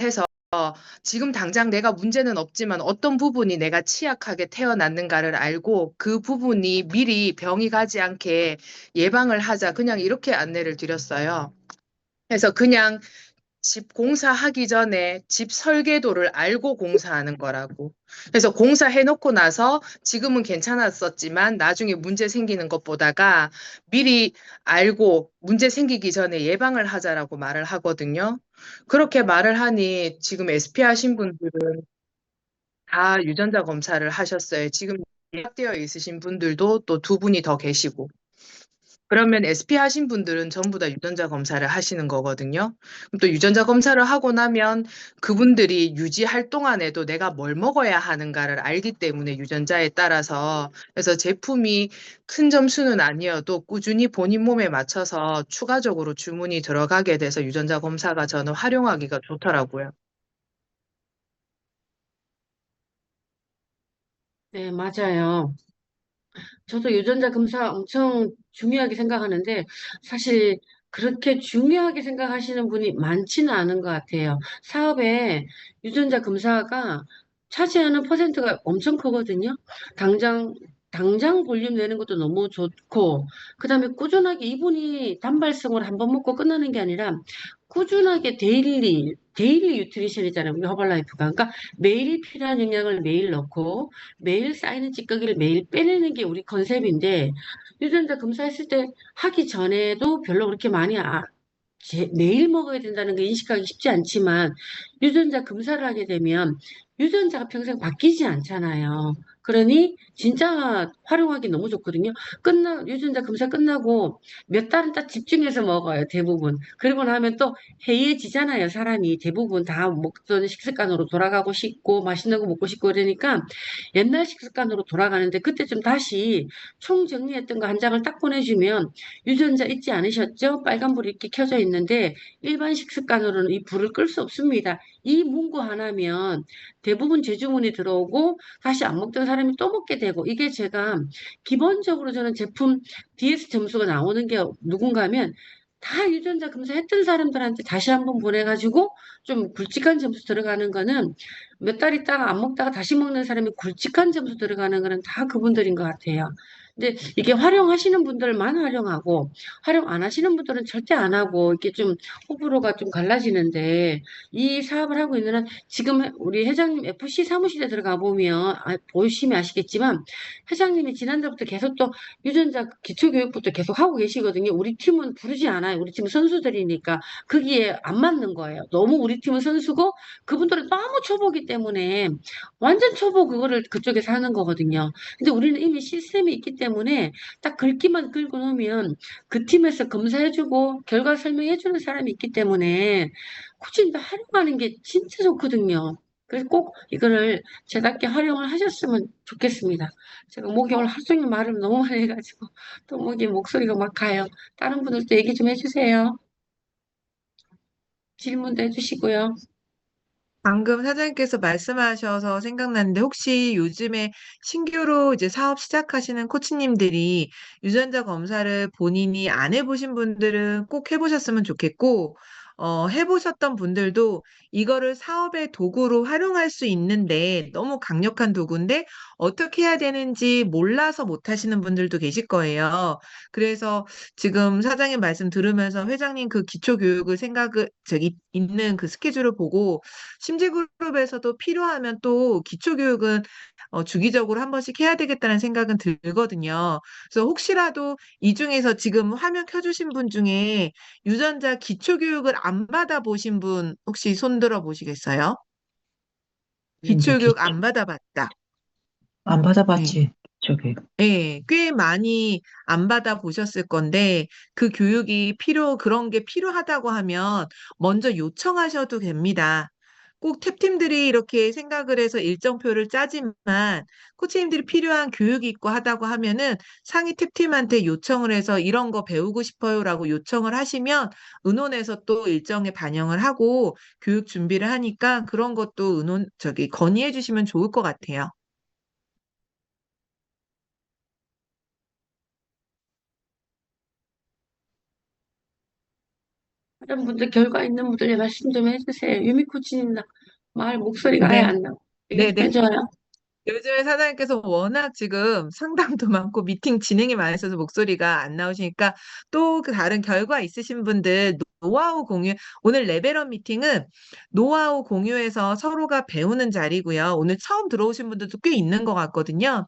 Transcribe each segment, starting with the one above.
해서 지금 당장 내가 문제는 없지만 어떤 부분이 내가 취약하게 태어났는가를 알고 그 부분이 미리 병이 가지 않게 예방을 하자. 그냥 이렇게 안내를 드렸어요. 그래서 그냥 집 공사하기 전에 집 설계도를 알고 공사하는 거라고. 그래서 공사해놓고 나서 지금은 괜찮았었지만 나중에 문제 생기는 것보다가 미리 알고 문제 생기기 전에 예방을 하자라고 말을 하거든요. 그렇게 말을 하니 지금 SP 하신 분들은 다 유전자 검사를 하셨어요. 지금 예약되어 있으신 분들도 또 두 분이 더 계시고. 그러면 SP 하신 분들은 전부 다 유전자 검사를 하시는 거거든요. 그럼 또 유전자 검사를 하고 나면 그분들이 유지할 동안에도 내가 뭘 먹어야 하는가를 알기 때문에 유전자에 따라서 그래서 제품이 큰 점수는 아니어도 꾸준히 본인 몸에 맞춰서 추가적으로 주문이 들어가게 돼서 유전자 검사가 저는 활용하기가 좋더라고요. 네, 맞아요. 저도 유전자 검사 엄청 중요하게 생각하는데 사실 그렇게 중요하게 생각하시는 분이 많지는 않은 것 같아요. 사업에 유전자 검사가 차지하는 퍼센트가 엄청 크거든요. 당장 당장 볼륨 내는 것도 너무 좋고, 그다음에 꾸준하게 이분이 단발성으로 한 번 먹고 끝나는 게 아니라 꾸준하게 데일리 뉴트리션이잖아요. 우리 허벌라이프가. 그러니까 매일 필요한 영양을 매일 넣고 매일 쌓이는 찌꺼기를 매일 빼내는 게 우리 컨셉인데, 유전자 검사했을 때 하기 전에도 별로 그렇게 많이 매일 먹어야 된다는 거 인식하기 쉽지 않지만, 유전자 검사를 하게 되면 유전자가 평생 바뀌지 않잖아요. 그러니 진짜 활용하기 너무 좋거든요. 유전자 검사 끝나고 몇 달은 딱 집중해서 먹어요, 대부분. 그리고 나면 또 해이해지잖아요, 사람이. 대부분 다 먹던 식습관으로 돌아가고 싶고, 맛있는 거 먹고 싶고, 그러니까 옛날 식습관으로 돌아가는데, 그때좀 다시 총 정리했던 거 한 장을 딱 보내주면, 유전자 잊지 않으셨죠? 빨간불이 이렇게 켜져 있는데 일반 식습관으로는 이 불을 끌 수 없습니다. 이 문구 하나면 대부분 재주문이 들어오고 다시 안 먹던 사람이 또 먹게 되고, 이게 제가 기본적으로 저는 제품 DS 점수가 나오는 게 누군가 하면 다 유전자 검사했던 사람들한테 다시 한번 보내가지고 좀 굵직한 점수 들어가는 거는, 몇 달 있다가 안 먹다가 다시 먹는 사람이 굵직한 점수 들어가는 거는 다 그분들인 것 같아요. 근데 이게 활용하시는 분들만 활용하고 활용 안 하시는 분들은 절대 안 하고, 이렇게 좀 호불호가 좀 갈라지는데, 이 사업을 하고 있는 한 지금 우리 회장님 FC 사무실에 들어가 보면 보시면 아시겠지만, 회장님이 지난달부터 계속 또 유전자 기초교육부터 계속 하고 계시거든요. 우리 팀은 부르지 않아요. 우리 팀은 선수들이니까 거기에 안 맞는 거예요. 너무 우리 팀은 선수고 그분들은 너무 초보기 때문에 완전 초보 그거를 그쪽에서 하는 거거든요. 근데 우리는 이미 시스템이 있기 때문에 딱 글귀만 끌고 놓으면 그 팀에서 검사해주고 결과 설명해주는 사람이 있기 때문에 코칭도 활용하는 게 진짜 좋거든요. 그래서 꼭 이거를 제답게 활용을 하셨으면 좋겠습니다. 제가 목이 오늘 하루 종일 말을 너무 많이 해가지고 또 목이 목소리가 막 가요. 다른 분들도 얘기 좀 해주세요. 질문도 해주시고요. 방금 사장님께서 말씀하셔서 생각났는데 혹시 요즘에 신규로 이제 사업 시작하시는 코치님들이 유전자 검사를 본인이 안 해보신 분들은 꼭 해보셨으면 좋겠고, 해보셨던 분들도 이거를 사업의 도구로 활용할 수 있는데 너무 강력한 도구인데 어떻게 해야 되는지 몰라서 못 하시는 분들도 계실 거예요. 그래서 지금 사장님 말씀 들으면서 회장님 그 기초 교육을 있는 그 스케줄을 보고 심지그룹에서도 필요하면 또 기초교육은 주기적으로 한 번씩 해야 되겠다는 생각은 들거든요. 그래서 혹시라도 이 중에서 지금 화면 켜주신 분 중에 유전자 기초교육을 안 받아보신 분 혹시 손 들어 보시겠어요? 이제 기초교육 안 받아봤다. 안 네. 받아봤지, 저기. 예, 꽤 많이 안 받아보셨을 건데, 그런 게 필요하다고 하면 먼저 요청하셔도 됩니다. 꼭 탭팀들이 이렇게 생각을 해서 일정표를 짜지만, 코치님들이 필요한 교육이 있고 하다고 하면은 상위 탭팀한테 요청을 해서 이런 거 배우고 싶어요라고 요청을 하시면, 의논해서 또 일정에 반영을 하고 교육 준비를 하니까 그런 것도 건의해 주시면 좋을 것 같아요. 다른 분들 결과 있는 분들 말씀 좀 해주세요. 유미 코치님 말 목소리가 아예 네, 안 나고 이게 좀 네네. 해줘요. 요즘에 사장님께서 워낙 지금 상담도 많고 미팅 진행이 많으셔서 목소리가 안 나오시니까 또 그 다른 결과 있으신 분들 노하우 공유, 오늘 레벨업 미팅은 노하우 공유해서 서로가 배우는 자리고요. 오늘 처음 들어오신 분들도 꽤 있는 것 같거든요.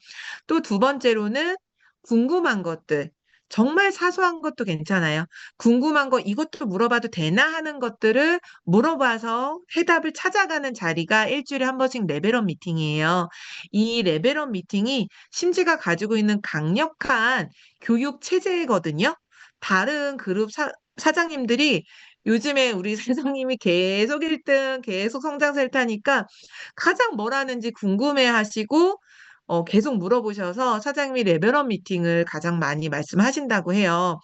또 두 번째로는 궁금한 것들. 정말 사소한 것도 괜찮아요. 궁금한 거 이것도 물어봐도 되나 하는 것들을 물어봐서 해답을 찾아가는 자리가 일주일에 한 번씩 레벨업 미팅이에요. 이 레벨업 미팅이 심지가 가지고 있는 강력한 교육 체제거든요. 다른 그룹 사장님들이 요즘에 우리 사장님이 계속 1등, 계속 성장세를 타니까 가장 뭘 하는지 궁금해 하시고 계속 물어보셔서 사장님이 레벨업 미팅을 가장 많이 말씀하신다고 해요.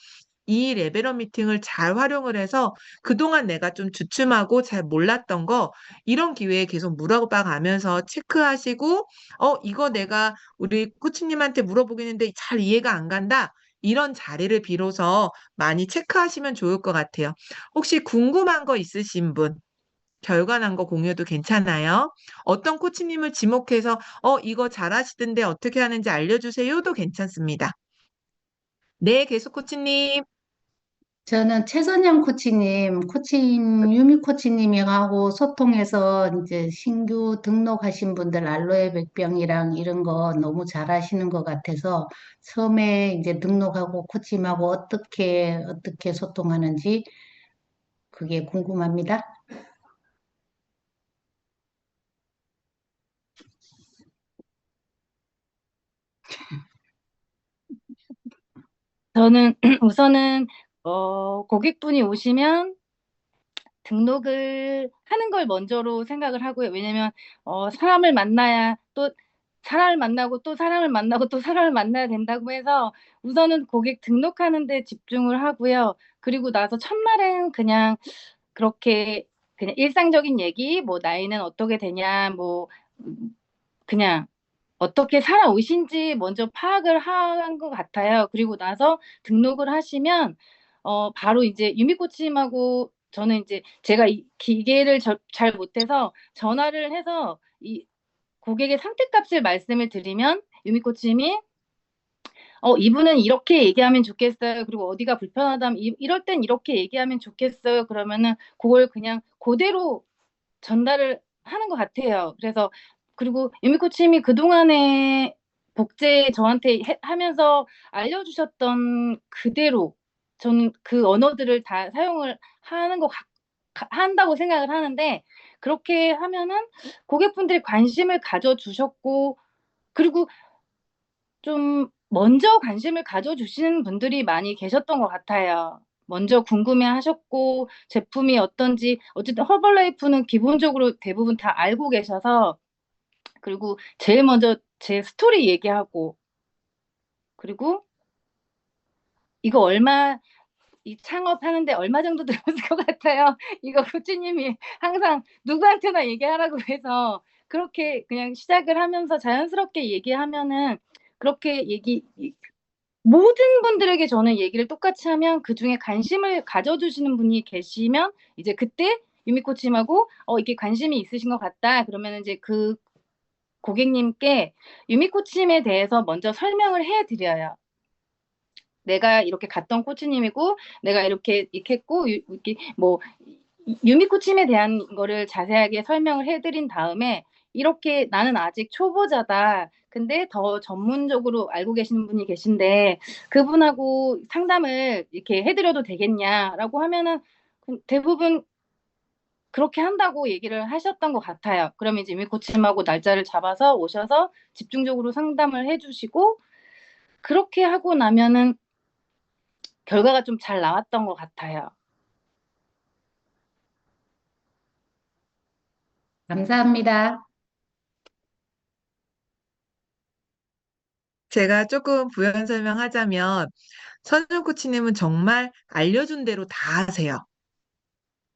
이 레벨업 미팅을 잘 활용을 해서 그동안 내가 좀 주춤하고 잘 몰랐던 거 이런 기회에 계속 물어봐 가면서 체크하시고 이거 내가 우리 코치님한테 물어보긴 했는데 잘 이해가 안 간다. 이런 자리를 빌어서 많이 체크하시면 좋을 것 같아요. 혹시 궁금한 거 있으신 분, 결과 난 거 공유도 괜찮아요. 어떤 코치님을 지목해서 이거 잘하시던데 어떻게 하는지 알려주세요도 괜찮습니다. 네, 계속 코치님. 저는 최선영 코치님, 유미 코치님하고 소통해서 이제 신규 등록하신 분들 알로에 백병이랑 이런 거 너무 잘하시는 것 같아서 처음에 이제 등록하고 코치님하고 어떻게 소통하는지 그게 궁금합니다. 저는 우선은 고객분이 오시면 등록을 하는 걸 먼저로 생각을 하고요. 왜냐면 사람을 만나야 또 사람을 만나고 또 사람을 만나고 또 사람을 만나야 된다고 해서 우선은 고객 등록하는 데 집중을 하고요. 그리고 나서 첫날은 그냥 그렇게 그냥 일상적인 얘기, 뭐 나이는 어떻게 되냐, 뭐 그냥 어떻게 살아오신지 먼저 파악을 한 것 같아요. 그리고 나서 등록을 하시면 바로 이제 유미 코치님하고 저는 이제 제가 이 기계를 잘 못해서 전화를 해서 이 고객의 상태값을 말씀을 드리면 유미 코치님이 이분은 이렇게 얘기하면 좋겠어요. 그리고 어디가 불편하다면 이럴 땐 이렇게 얘기하면 좋겠어요. 그러면은 그걸 그냥 그대로 전달을 하는 것 같아요. 그래서 그리고 유미 코치님이 그동안에 복제 저한테 하면서 알려주셨던 그대로 저는 그 언어들을 다 사용을 하는 한다고 생각을 하는데 그렇게 하면은 고객분들이 관심을 가져주셨고 그리고 좀 먼저 관심을 가져주시는 분들이 많이 계셨던 것 같아요. 먼저 궁금해 하셨고, 제품이 어떤지, 어쨌든 허벌라이프는 기본적으로 대부분 다 알고 계셔서, 그리고 제일 먼저 제 스토리 얘기하고, 그리고 이거 이 창업하는데 얼마 정도 들었을 것 같아요. 이거 코치님이 항상 누구한테나 얘기하라고 해서, 그렇게 그냥 시작을 하면서 자연스럽게 얘기하면은, 그렇게 모든 분들에게 저는 얘기를 똑같이 하면 그중에 관심을 가져주시는 분이 계시면 이제 그때 유미 코치님하고 이게 관심이 있으신 것 같다. 그러면 이제 그 고객님께 유미 코치님에 대해서 먼저 설명을 해드려요. 내가 이렇게 갔던 코치님이고 내가 이렇게 했고 이렇게 뭐 유미 코치님에 대한 거를 자세하게 설명을 해드린 다음에 이렇게 나는 아직 초보자다. 근데 더 전문적으로 알고 계시는 분이 계신데 그분하고 상담을 이렇게 해드려도 되겠냐라고 하면은 대부분 그렇게 한다고 얘기를 하셨던 것 같아요. 그러면 이제 유미 코치님하고 날짜를 잡아서 오셔서 집중적으로 상담을 해주시고 그렇게 하고 나면은 결과가 좀 잘 나왔던 것 같아요. 감사합니다. 제가 조금 부연 설명하자면 선영 코치님은 정말 알려준 대로 다 하세요.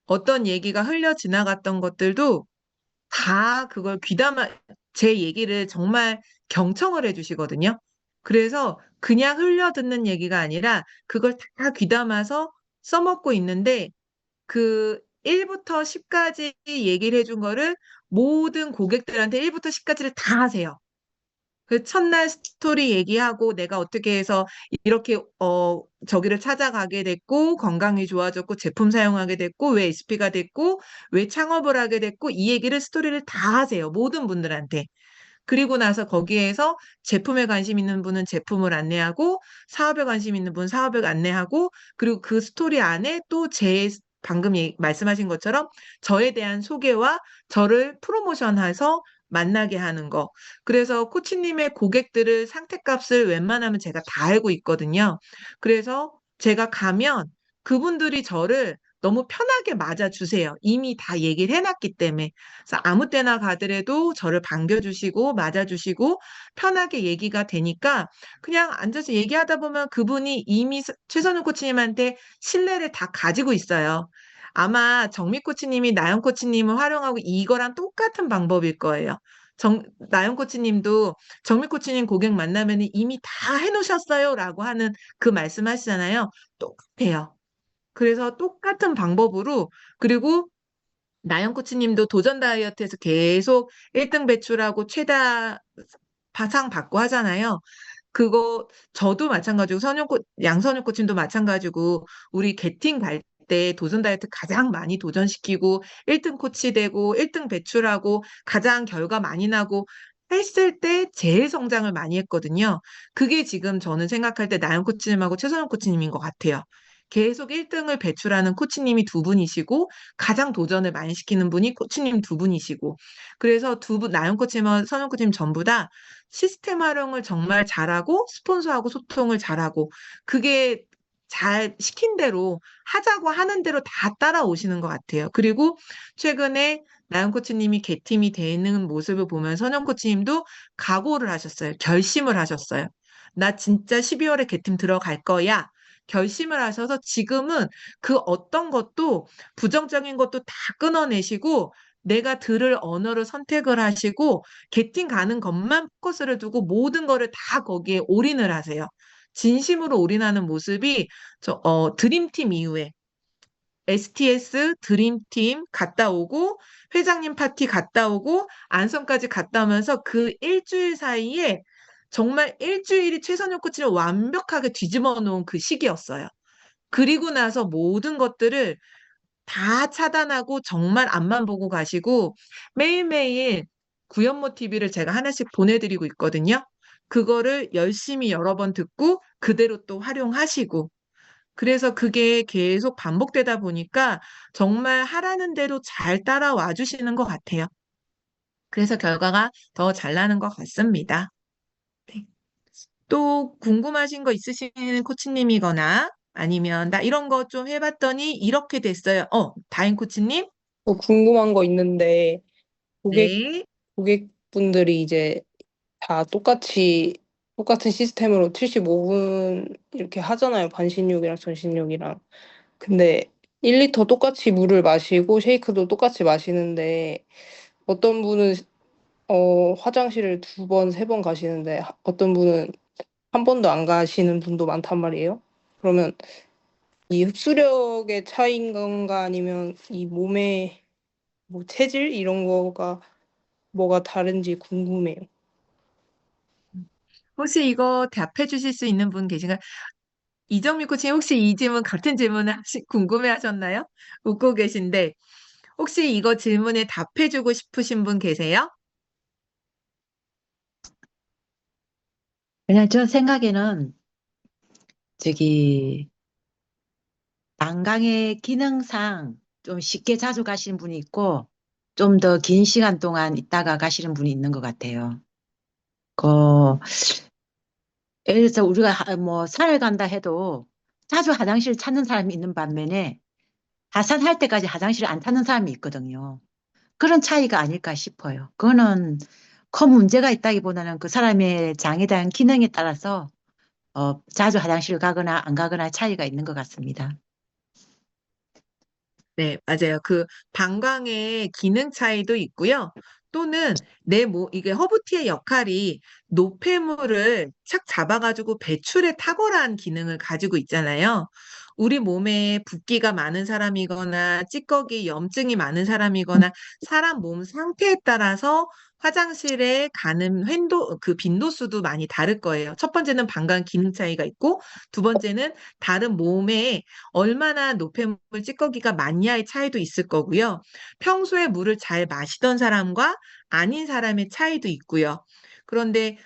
어떤 얘기가 흘려 지나갔던 것들도 다 그걸 제 얘기를 정말 경청을 해주시거든요. 그래서 그냥 흘려 듣는 얘기가 아니라 그걸 다 귀담아서 써먹고 있는데 그 1부터 10까지 얘기를 해준 거를 모든 고객들한테 1부터 10까지를 다 하세요. 그 첫날 스토리 얘기하고 내가 어떻게 해서 이렇게 저기를 찾아가게 됐고 건강이 좋아졌고 제품 사용하게 됐고 왜 SP가 됐고 왜 창업을 하게 됐고 이 얘기를 스토리를 다 하세요. 모든 분들한테. 그리고 나서 거기에서 제품에 관심 있는 분은 제품을 안내하고 사업에 관심 있는 분은 사업을 안내하고 그리고 그 스토리 안에 또 방금 말씀하신 것처럼 저에 대한 소개와 저를 프로모션해서 만나게 하는 거. 그래서 코치님의 고객들을 상태값을 웬만하면 제가 다 알고 있거든요. 그래서 제가 가면 그분들이 저를 너무 편하게 맞아주세요. 이미 다 얘기를 해놨기 때문에. 그래서 아무 때나 가더라도 저를 반겨주시고 맞아주시고 편하게 얘기가 되니까 그냥 앉아서 얘기하다 보면 그분이 이미 최선우 코치님한테 신뢰를 다 가지고 있어요. 아마 정미 코치님이 나영 코치님을 활용하고 이거랑 똑같은 방법일 거예요. 나영 코치님도 정미 코치님 고객 만나면 이미 다 해놓으셨어요라고 하는 그 말씀 하시잖아요. 똑같아요. 그래서 똑같은 방법으로 그리고 나영 코치님도 도전 다이어트에서 계속 1등 배출하고 최다 상 받고 하잖아요. 그거 저도 마찬가지고 양선영 코치님도 마찬가지고 우리 개팅 갈 때 도전 다이어트 가장 많이 도전시키고 1등 코치 되고 1등 배출하고 가장 결과 많이 나고 했을 때 제일 성장을 많이 했거든요. 그게 지금 저는 생각할 때 나영 코치님하고 최선영 코치님인 것 같아요. 계속 1등을 배출하는 코치님이 두 분이시고 가장 도전을 많이 시키는 분이 코치님 두 분이시고 그래서 두 분 나영 코치님과 선영 코치님 전부 다 시스템 활용을 정말 잘하고 스폰서하고 소통을 잘하고 그게 잘 시킨 대로 하자고 하는 대로 다 따라오시는 것 같아요. 그리고 최근에 나영 코치님이 개팀이 되는 모습을 보면 선영 코치님도 각오를 하셨어요. 결심을 하셨어요. 나 진짜 12월에 개팀 들어갈 거야. 결심을 하셔서 지금은 그 어떤 것도 부정적인 것도 다 끊어내시고 내가 들을 언어를 선택을 하시고 게팅 가는 것만 포커스를 두고 모든 거를 다 거기에 올인을 하세요. 진심으로 올인하는 모습이 드림팀 이후에 STS 드림팀 갔다 오고 회장님 파티 갔다 오고 안성까지 갔다 오면서 그 일주일 사이에 정말 일주일이 최선영 코치를 완벽하게 뒤집어 놓은 그 시기였어요. 그리고 나서 모든 것들을 다 차단하고 정말 앞만 보고 가시고 매일매일 구연모 TV를 제가 하나씩 보내드리고 있거든요. 그거를 열심히 여러 번 듣고 그대로 또 활용하시고 그래서 그게 계속 반복되다 보니까 정말 하라는 대로 잘 따라와 주시는 것 같아요. 그래서 결과가 더 잘 나는 것 같습니다. 네. 또 궁금하신 거 있으신 코치님이거나 아니면 나 이런 거 좀 해봤더니 이렇게 됐어요. 다인 코치님? 궁금한 거 있는데, 고객, 네. 고객분들이 이제 다 똑같은 시스템으로 75분 이렇게 하잖아요. 반신욕이랑 전신욕이랑. 근데 1리터 똑같이 물을 마시고 쉐이크도 똑같이 마시는데, 어떤 분은 화장실을 2번, 3번 가시는데, 어떤 분은 한 번도 안 가시는 분도 많단 말이에요. 그러면 이 흡수력의 차이인 건가 아니면 이 몸의 뭐 체질 이런 거가 뭐가 다른지 궁금해요. 혹시 이거 답해 주실 수 있는 분 계신가요? 이정미 코치님 혹시 이 질문 같은 질문을 궁금해 하셨나요? 웃고 계신데 혹시 이거 질문에 답해 주고 싶으신 분 계세요? 그냥 저 생각에는 저기 난강의 기능상 좀 쉽게 자주 가시는 분이 있고 좀 더 긴 시간 동안 있다가 가시는 분이 있는 것 같아요. 그 예를 들어서 우리가 뭐 산을 간다 해도 자주 화장실 찾는 사람이 있는 반면에 하산할 때까지 화장실을 안 찾는 사람이 있거든요. 그런 차이가 아닐까 싶어요. 그거는 큰 문제가 있다기보다는 그 사람의 장에 대한 기능에 따라서 자주 화장실 가거나 안 가거나 차이가 있는 것 같습니다. 네, 맞아요. 그 방광의 기능 차이도 있고요. 또는 이게 허브티의 역할이 노폐물을 착 잡아가지고 배출에 탁월한 기능을 가지고 있잖아요. 우리 몸에 붓기가 많은 사람이거나 찌꺼기, 염증이 많은 사람이거나 사람 몸 상태에 따라서 화장실에 가는 그 빈도수도 많이 다를 거예요. 첫 번째는 방광 기능 차이가 있고, 두 번째는 다른 몸에 얼마나 노폐물 찌꺼기가 많냐의 차이도 있을 거고요. 평소에 물을 잘 마시던 사람과 아닌 사람의 차이도 있고요. 그런데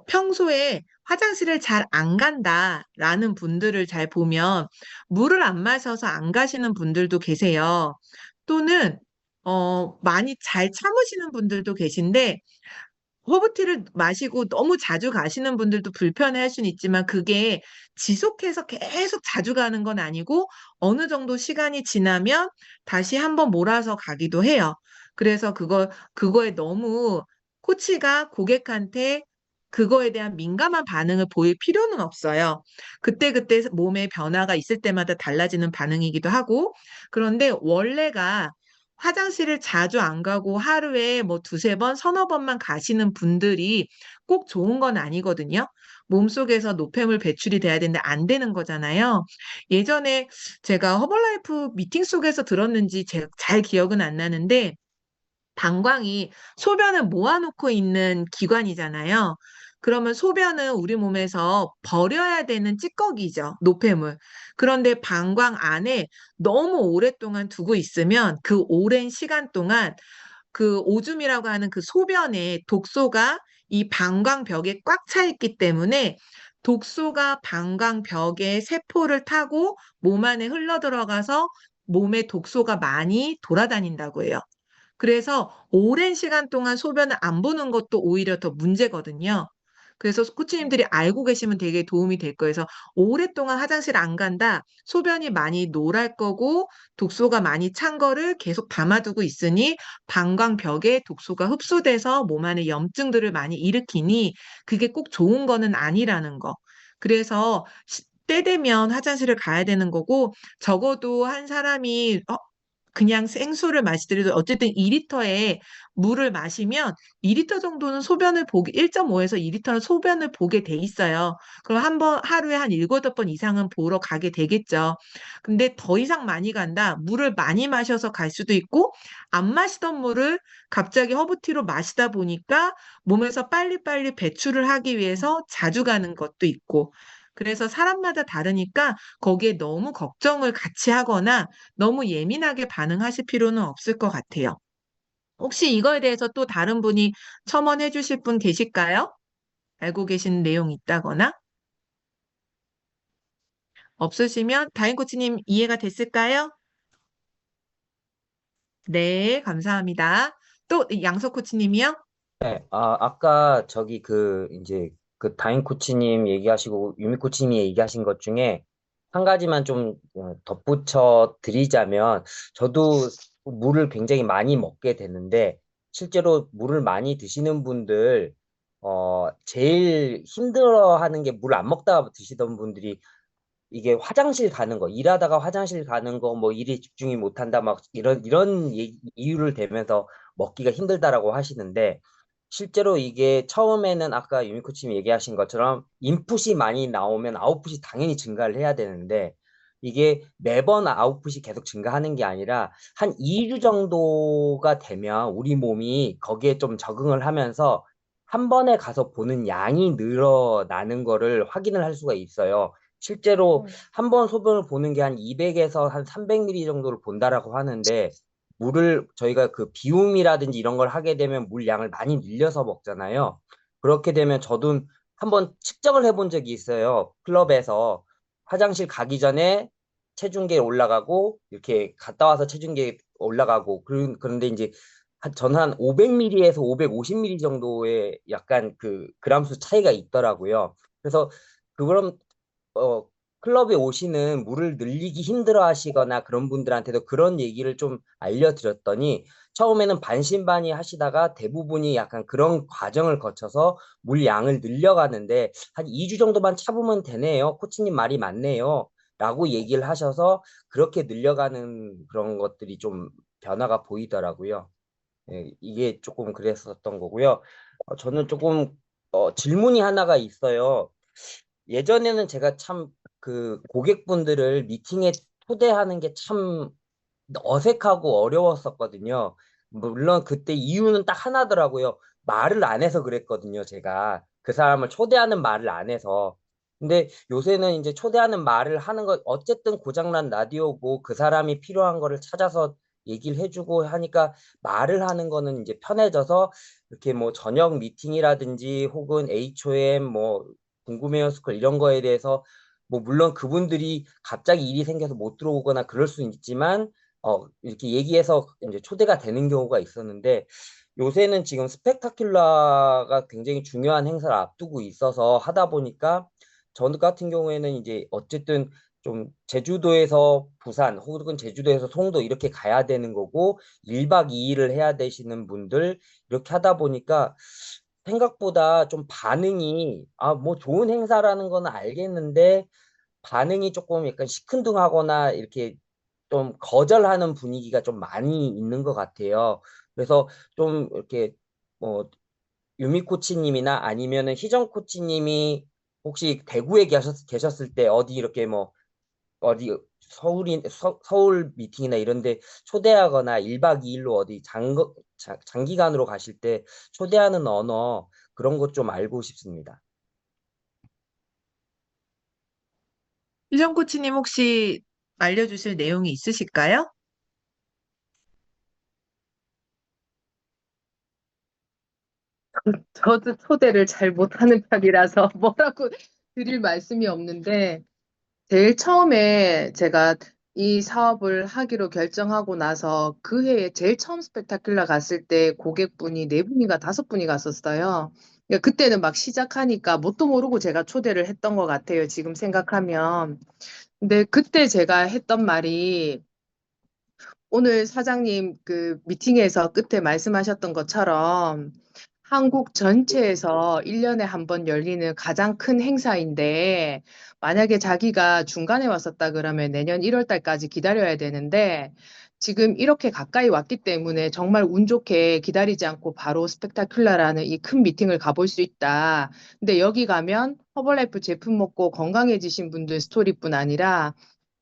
평소에 화장실을 잘 안 간다라는 분들을 잘 보면 물을 안 마셔서 안 가시는 분들도 계세요. 또는 많이 잘 참으시는 분들도 계신데 허브티를 마시고 너무 자주 가시는 분들도 불편해할 수는 있지만 그게 지속해서 계속 자주 가는 건 아니고 어느 정도 시간이 지나면 다시 한번 몰아서 가기도 해요. 그래서 그거에 너무 코치가 고객한테 그거에 대한 민감한 반응을 보일 필요는 없어요. 그때그때 몸에 변화가 있을 때마다 달라지는 반응이기도 하고, 그런데 원래가 화장실을 자주 안 가고 하루에 뭐 두세 번, 서너 번만 가시는 분들이 꼭 좋은 건 아니거든요. 몸속에서 노폐물 배출이 돼야 되는데 안 되는 거잖아요. 예전에 제가 허벌라이프 미팅 속에서 들었는지 잘 기억은 안 나는데 방광이 소변을 모아놓고 있는 기관이잖아요. 그러면 소변은 우리 몸에서 버려야 되는 찌꺼기죠, 노폐물. 그런데 방광 안에 너무 오랫동안 두고 있으면 그 오랜 시간 동안 그 오줌이라고 하는 그 소변에 독소가 이 방광벽에 꽉 차 있기 때문에 독소가 방광벽의 세포를 타고 몸 안에 흘러 들어가서 몸에 독소가 많이 돌아다닌다고 해요. 그래서 오랜 시간 동안 소변을 안 보는 것도 오히려 더 문제거든요. 그래서 코치님들이 알고 계시면 되게 도움이 될 거예요. 그래서 오랫동안 화장실 안 간다. 소변이 많이 노랄 거고 독소가 많이 찬 거를 계속 담아두고 있으니 방광벽에 독소가 흡수돼서 몸 안에 염증들을 많이 일으키니 그게 꼭 좋은 거는 아니라는 거. 그래서 때 되면 화장실을 가야 되는 거고 적어도 한 사람이 그냥 생수를 마시더라도 어쨌든 2리터의 물을 마시면 2리터 정도는 소변을 보게 1.5에서 2리터는 소변을 보게 돼 있어요. 그럼 하루에 한 7, 8번 이상은 보러 가게 되겠죠. 근데 더 이상 많이 간다. 물을 많이 마셔서 갈 수도 있고 안 마시던 물을 갑자기 허브티로 마시다 보니까 몸에서 빨리빨리 배출을 하기 위해서 자주 가는 것도 있고 그래서 사람마다 다르니까 거기에 너무 걱정을 같이 하거나 너무 예민하게 반응하실 필요는 없을 것 같아요. 혹시 이거에 대해서 또 다른 분이 첨언해 주실 분 계실까요? 알고 계신 내용 있다거나? 없으시면 다인 코치님 이해가 됐을까요? 네, 감사합니다. 또 양석 코치님이요? 네, 아까 저기 이제 다인 코치님 얘기하시고 유미 코치님이 얘기하신 것 중에 한 가지만 좀 덧붙여 드리자면 저도 물을 굉장히 많이 먹게 되는데 실제로 물을 많이 드시는 분들 제일 힘들어하는 게 물 안 먹다가 드시던 분들이 이게 화장실 가는 거, 일하다가 화장실 가는 거, 뭐 일에 집중이 못한다, 막 이런 이유를 대면서 먹기가 힘들다라고 하시는데, 실제로 이게 처음에는 아까 유미코님이 얘기하신 것처럼 인풋이 많이 나오면 아웃풋이 당연히 증가를 해야 되는데, 이게 매번 아웃풋이 계속 증가하는 게 아니라 한 2주 정도가 되면 우리 몸이 거기에 좀 적응을 하면서 한 번에 가서 보는 양이 늘어나는 거를 확인을 할 수가 있어요. 실제로 한 번 소변을 보는 게 한 200에서 한 300ml 정도를 본다라고 하는데 물을 저희가 그 비움이라든지 이런 걸 하게 되면 물 양을 많이 늘려서 먹잖아요. 그렇게 되면 저도 한번 측정을 해본 적이 있어요. 클럽에서 화장실 가기 전에 체중계 올라가고 이렇게 갔다 와서 체중계 올라가고 그런데 이제 저는 한 500ml에서 550ml 정도의 약간 그 그람수 차이가 있더라고요. 그래서 그럼 어, 클럽에 오시는 물을 늘리기 힘들어 하시거나 그런 분들한테도 그런 얘기를 좀 알려드렸더니 처음에는 반신반의 하시다가 대부분이 약간 그런 과정을 거쳐서 물 양을 늘려가는데 한 2주 정도만 참으면 되네요. 코치님 말이 맞네요. 라고 얘기를 하셔서 그렇게 늘려가는 그런 것들이 좀 변화가 보이더라고요. 예, 이게 조금 그랬었던 거고요. 저는 조금 질문이 하나가 있어요. 예전에는 제가 참 그 고객분들을 미팅에 초대하는 게 참 어색하고 어려웠었거든요. 물론 그때 이유는 딱 하나더라고요. 말을 안 해서 그랬거든요, 제가. 그 사람을 초대하는 말을 안 해서. 근데 요새는 이제 초대하는 말을 하는 것, 어쨌든 고장난 라디오고 그 사람이 필요한 거를 찾아서 얘기를 해주고 하니까 말을 하는 거는 이제 편해져서 이렇게 뭐 저녁 미팅이라든지 혹은 HOM 뭐 궁금해요 스쿨 이런 거에 대해서 뭐 물론 그분들이 갑자기 일이 생겨서 못 들어오거나 그럴 수는 있지만 이렇게 얘기해서 이제 초대가 되는 경우가 있었는데 요새는 지금 스펙타큘라가 굉장히 중요한 행사를 앞두고 있어서 하다 보니까 저 같은 경우에는 이제 어쨌든 좀 제주도에서 부산 혹은 제주도에서 송도 이렇게 가야 되는 거고 1박 2일을 해야 되시는 분들 이렇게 하다 보니까 생각보다 좀 반응이 뭐 좋은 행사라는 거는 알겠는데 반응이 조금 약간 시큰둥하거나 이렇게 좀 거절하는 분위기가 좀 많이 있는 것 같아요. 그래서 좀 이렇게 뭐 유미 코치님이나 아니면은 희정 코치님이 혹시 대구에 계셨을 때 어디 이렇게 뭐 어디 서울 미팅이나 이런 데 초대하거나 1박 2일로 어디 장기간으로 가실 때 초대하는 언어 그런 것 좀 알고 싶습니다. 희정 코치님 혹시 알려주실 내용이 있으실까요? 저도 초대를 잘 못하는 편이라서 뭐라고 드릴 말씀이 없는데, 제일 처음에 제가 이 사업을 하기로 결정하고 나서 그 해에 제일 처음 스펙타클라 갔을 때 고객분이 네 분인가 다섯 분이 갔었어요. 그러니까 그때는 막 시작하니까 뭣도 모르고 제가 초대를 했던 것 같아요. 지금 생각하면. 근데 그때 제가 했던 말이 오늘 사장님 그 미팅에서 끝에 말씀하셨던 것처럼 한국 전체에서 1년에 한 번 열리는 가장 큰 행사인데 만약에 자기가 중간에 왔었다 그러면 내년 1월 달까지 기다려야 되는데 지금 이렇게 가까이 왔기 때문에 정말 운 좋게 기다리지 않고 바로 스펙타클라라는 이 큰 미팅을 가볼 수 있다. 근데 여기 가면 허벌라이프 제품 먹고 건강해지신 분들 스토리뿐 아니라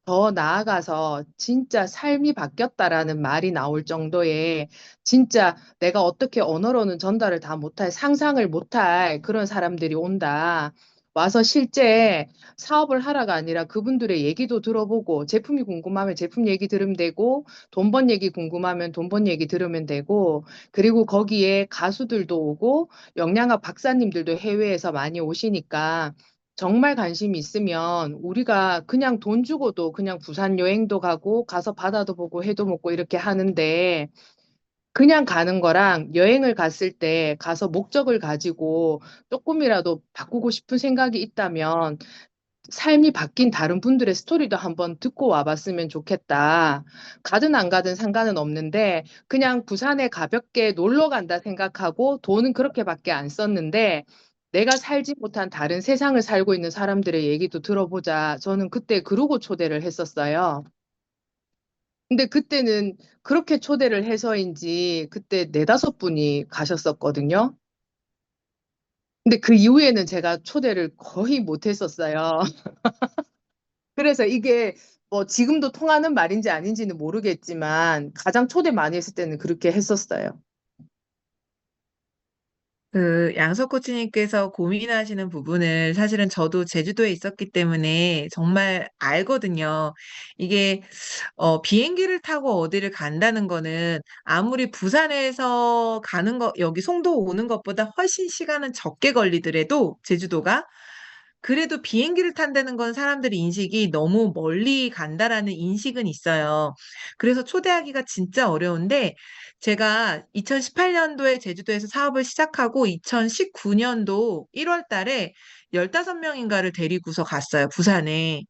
더 나아가서 진짜 삶이 바뀌었다라는 말이 나올 정도의 진짜 내가 어떻게 언어로는 전달을 다 못할 상상을 못할 그런 사람들이 온다. 와서 실제 사업을 하러가 아니라 그분들의 얘기도 들어보고 제품이 궁금하면 제품 얘기 들으면 되고 돈 번 얘기 궁금하면 돈 번 얘기 들으면 되고 그리고 거기에 가수들도 오고 영양학 박사님들도 해외에서 많이 오시니까 정말 관심이 있으면 우리가 그냥 돈 주고도 그냥 부산 여행도 가고 가서 바다도 보고 해도 먹고 이렇게 하는데 그냥 가는 거랑 여행을 갔을 때 가서 목적을 가지고 조금이라도 바꾸고 싶은 생각이 있다면 삶이 바뀐 다른 분들의 스토리도 한번 듣고 와봤으면 좋겠다. 가든 안 가든 상관은 없는데 그냥 부산에 가볍게 놀러 간다 생각하고 돈은 그렇게밖에 안 썼는데 내가 살지 못한 다른 세상을 살고 있는 사람들의 얘기도 들어보자. 저는 그때 그러고 초대를 했었어요. 근데 그때는 그렇게 초대를 해서인지 그때 네다섯 분이 가셨었거든요. 근데 그 이후에는 제가 초대를 거의 못 했었어요. 그래서 이게 뭐 지금도 통하는 말인지 아닌지는 모르겠지만 가장 초대 많이 했을 때는 그렇게 했었어요. 그 양석 코치님께서 고민하시는 부분을 사실은 저도 제주도에 있었기 때문에 정말 알거든요. 이게 비행기를 타고 어디를 간다는 거는 아무리 부산에서 가는 거 여기 송도 오는 것보다 훨씬 시간은 적게 걸리더라도 제주도가 그래도 비행기를 탄다는 건 사람들이 인식이 너무 멀리 간다라는 인식은 있어요. 그래서 초대하기가 진짜 어려운데 제가 2018년도에 제주도에서 사업을 시작하고 2019년도 1월 달에 15명인가를 데리고서 갔어요, 부산에.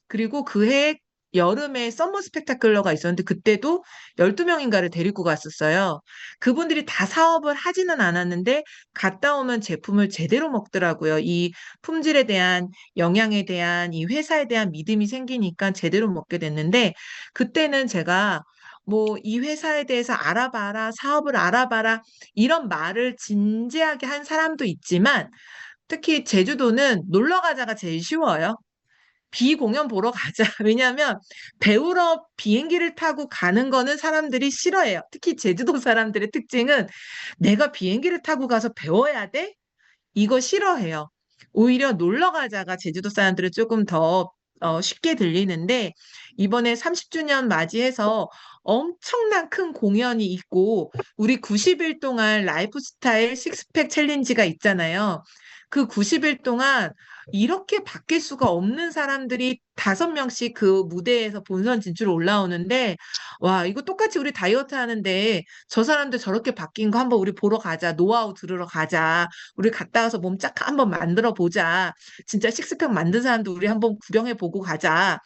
그리고 그해 여름에 썸머 스펙타클러가 있었는데 그때도 12명인가를 데리고 갔었어요. 그분들이 다 사업을 하지는 않았는데 갔다 오면 제품을 제대로 먹더라고요. 이 품질에 대한 영양에 대한 이 회사에 대한 믿음이 생기니까 제대로 먹게 됐는데 그때는 제가 뭐 이 회사에 대해서 알아봐라, 사업을 알아봐라 이런 말을 진지하게 한 사람도 있지만 특히 제주도는 놀러 가자가 제일 쉬워요. 비공연 보러 가자. 왜냐하면 배우러 비행기를 타고 가는 거는 사람들이 싫어해요. 특히 제주도 사람들의 특징은 내가 비행기를 타고 가서 배워야 돼? 이거 싫어해요. 오히려 놀러 가자가 제주도 사람들은 조금 더 쉽게 들리는데 이번에 30주년 맞이해서 엄청난 큰 공연이 있고 우리 90일 동안 라이프 스타일 식스팩 챌린지가 있잖아요. 그 90일 동안 이렇게 바뀔 수가 없는 사람들이 5명씩 그 무대에서 본선 진출 올라오는데 와, 이거 똑같이 우리 다이어트 하는데 저 사람들 저렇게 바뀐 거 한번 우리 보러 가자. 노하우 들으러 가자. 우리 갔다 와서 몸 쫙 한번 만들어 보자. 진짜 식스팩 만든 사람도 우리 한번 구경해 보고 가자.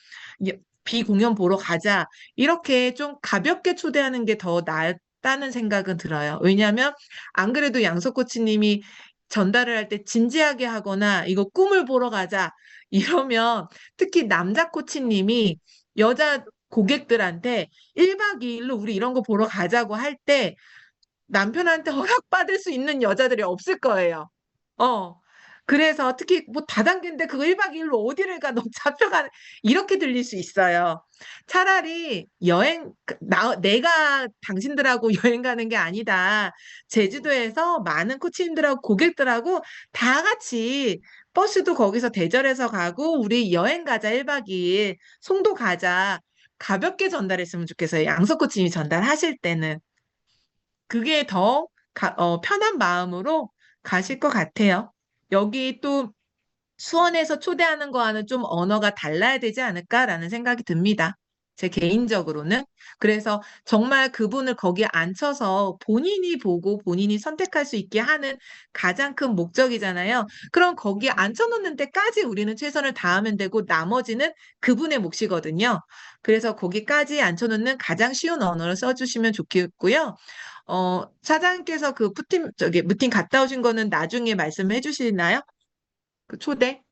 비공연 보러 가자. 이렇게 좀 가볍게 초대하는 게 더 낫다는 생각은 들어요. 왜냐하면 안 그래도 양석 코치님이 전달을 할 때 진지하게 하거나 이거 꿈을 보러 가자. 이러면 특히 남자 코치님이 여자 고객들한테 1박 2일로 우리 이런 거 보러 가자고 할 때 남편한테 허락받을 수 있는 여자들이 없을 거예요. 어. 그래서 특히 뭐 다단계인데 그거 1박 2일로 어디를 가? 너 잡혀가는 이렇게 들릴 수 있어요. 차라리 내가 당신들하고 여행 가는 게 아니다. 제주도에서 많은 코치님들하고 고객들하고 다 같이 버스도 거기서 대절해서 가고 우리 여행 가자 1박 2일. 송도 가자. 가볍게 전달했으면 좋겠어요. 양석 코치님이 전달하실 때는. 그게 더 편한 마음으로 가실 것 같아요. 여기 또 수원에서 초대하는 거와는 좀 언어가 달라야 되지 않을까라는 생각이 듭니다. 제 개인적으로는. 그래서 정말 그분을 거기에 앉혀서 본인이 보고 본인이 선택할 수 있게 하는 가장 큰 목적이잖아요. 그럼 거기에 앉혀놓는 데까지 우리는 최선을 다하면 되고 나머지는 그분의 몫이거든요. 그래서 거기까지 앉혀놓는 가장 쉬운 언어를 써주시면 좋겠고요. 사장님께서 그 무팅 갔다 오신 거는 나중에 말씀해 주시나요? 그 초대?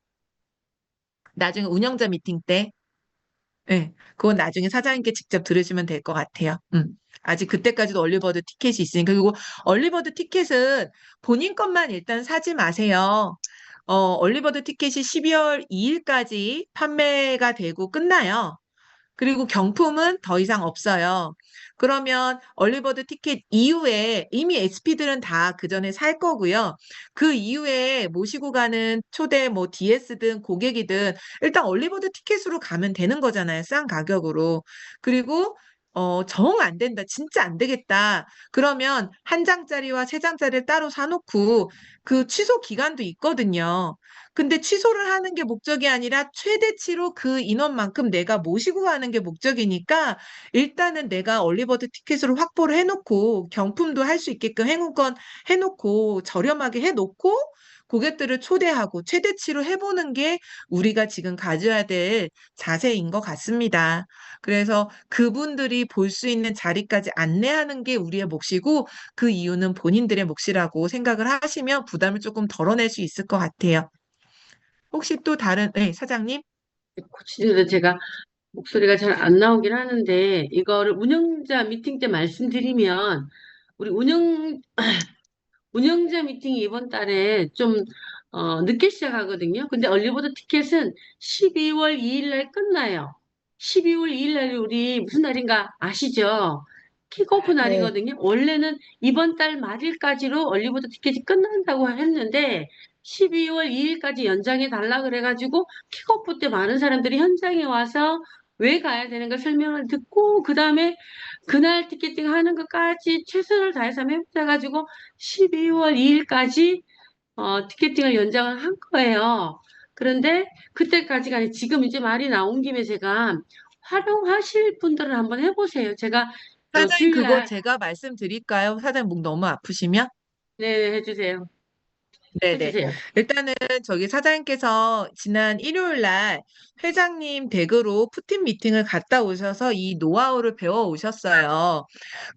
나중에 운영자 미팅 때? 네, 그건 나중에 사장님께 직접 들으시면 될 것 같아요. 아직 그때까지도 얼리버드 티켓이 있으니까. 그리고 얼리버드 티켓은 본인 것만 일단 사지 마세요. 얼리버드 티켓이 12월 2일까지 판매가 되고 끝나요. 그리고 경품은 더 이상 없어요. 그러면 얼리버드 티켓 이후에 이미 SP들은 다 그 전에 살 거고요. 그 이후에 모시고 가는 초대 뭐 DS든 고객이든 일단 얼리버드 티켓으로 가면 되는 거잖아요. 싼 가격으로. 그리고 정 안 된다. 진짜 안 되겠다. 그러면 한 장짜리와 세 장짜리를 따로 사놓고 그 취소 기간도 있거든요. 근데 취소를 하는 게 목적이 아니라 최대치로 그 인원만큼 내가 모시고 가는 게 목적이니까 일단은 내가 얼리버드 티켓으로 확보를 해놓고 경품도 할 수 있게끔 행운권 해놓고 저렴하게 해놓고 고객들을 초대하고 최대치로 해보는 게 우리가 지금 가져야 될 자세인 것 같습니다. 그래서 그분들이 볼 수 있는 자리까지 안내하는 게 우리의 몫이고 그 이유는 본인들의 몫이라고 생각을 하시면 부담을 조금 덜어낼 수 있을 것 같아요. 혹시 또 다른, 네, 사장님? 코치님도 제가 목소리가 잘 안 나오긴 하는데 이거를 운영자 미팅 때 말씀드리면 우리 운영자 미팅이 이번 달에 좀 늦게 시작하거든요. 근데 얼리버드 티켓은 12월 2일 날 끝나요. 12월 2일 날 우리 무슨 날인가 아시죠? 킥오프 네. 날이거든요. 원래는 이번 달 말일까지로 얼리버드 티켓이 끝난다고 했는데 12월 2일까지 연장해 달라 그래가지고 킥오프 때 많은 사람들이 현장에 와서 왜 가야 되는가 설명을 듣고 그 다음에 그날 티켓팅 하는 것까지 최선을 다해서 해가지고 12월 2일까지 티켓팅을 연장을 한 거예요. 그런데 그때까지가 아니라 지금 이제 말이 나온 김에 제가 활용하실 분들은 한번 해보세요. 제가 사장님, 그거 주일날 제가 말씀드릴까요? 사장님 목 너무 아프시면? 네 해주세요. 네네. 해주세요. 일단은 저기 사장님께서 지난 일요일 날 회장님 댁으로 푸틴 미팅을 갔다 오셔서 이 노하우를 배워 오셨어요.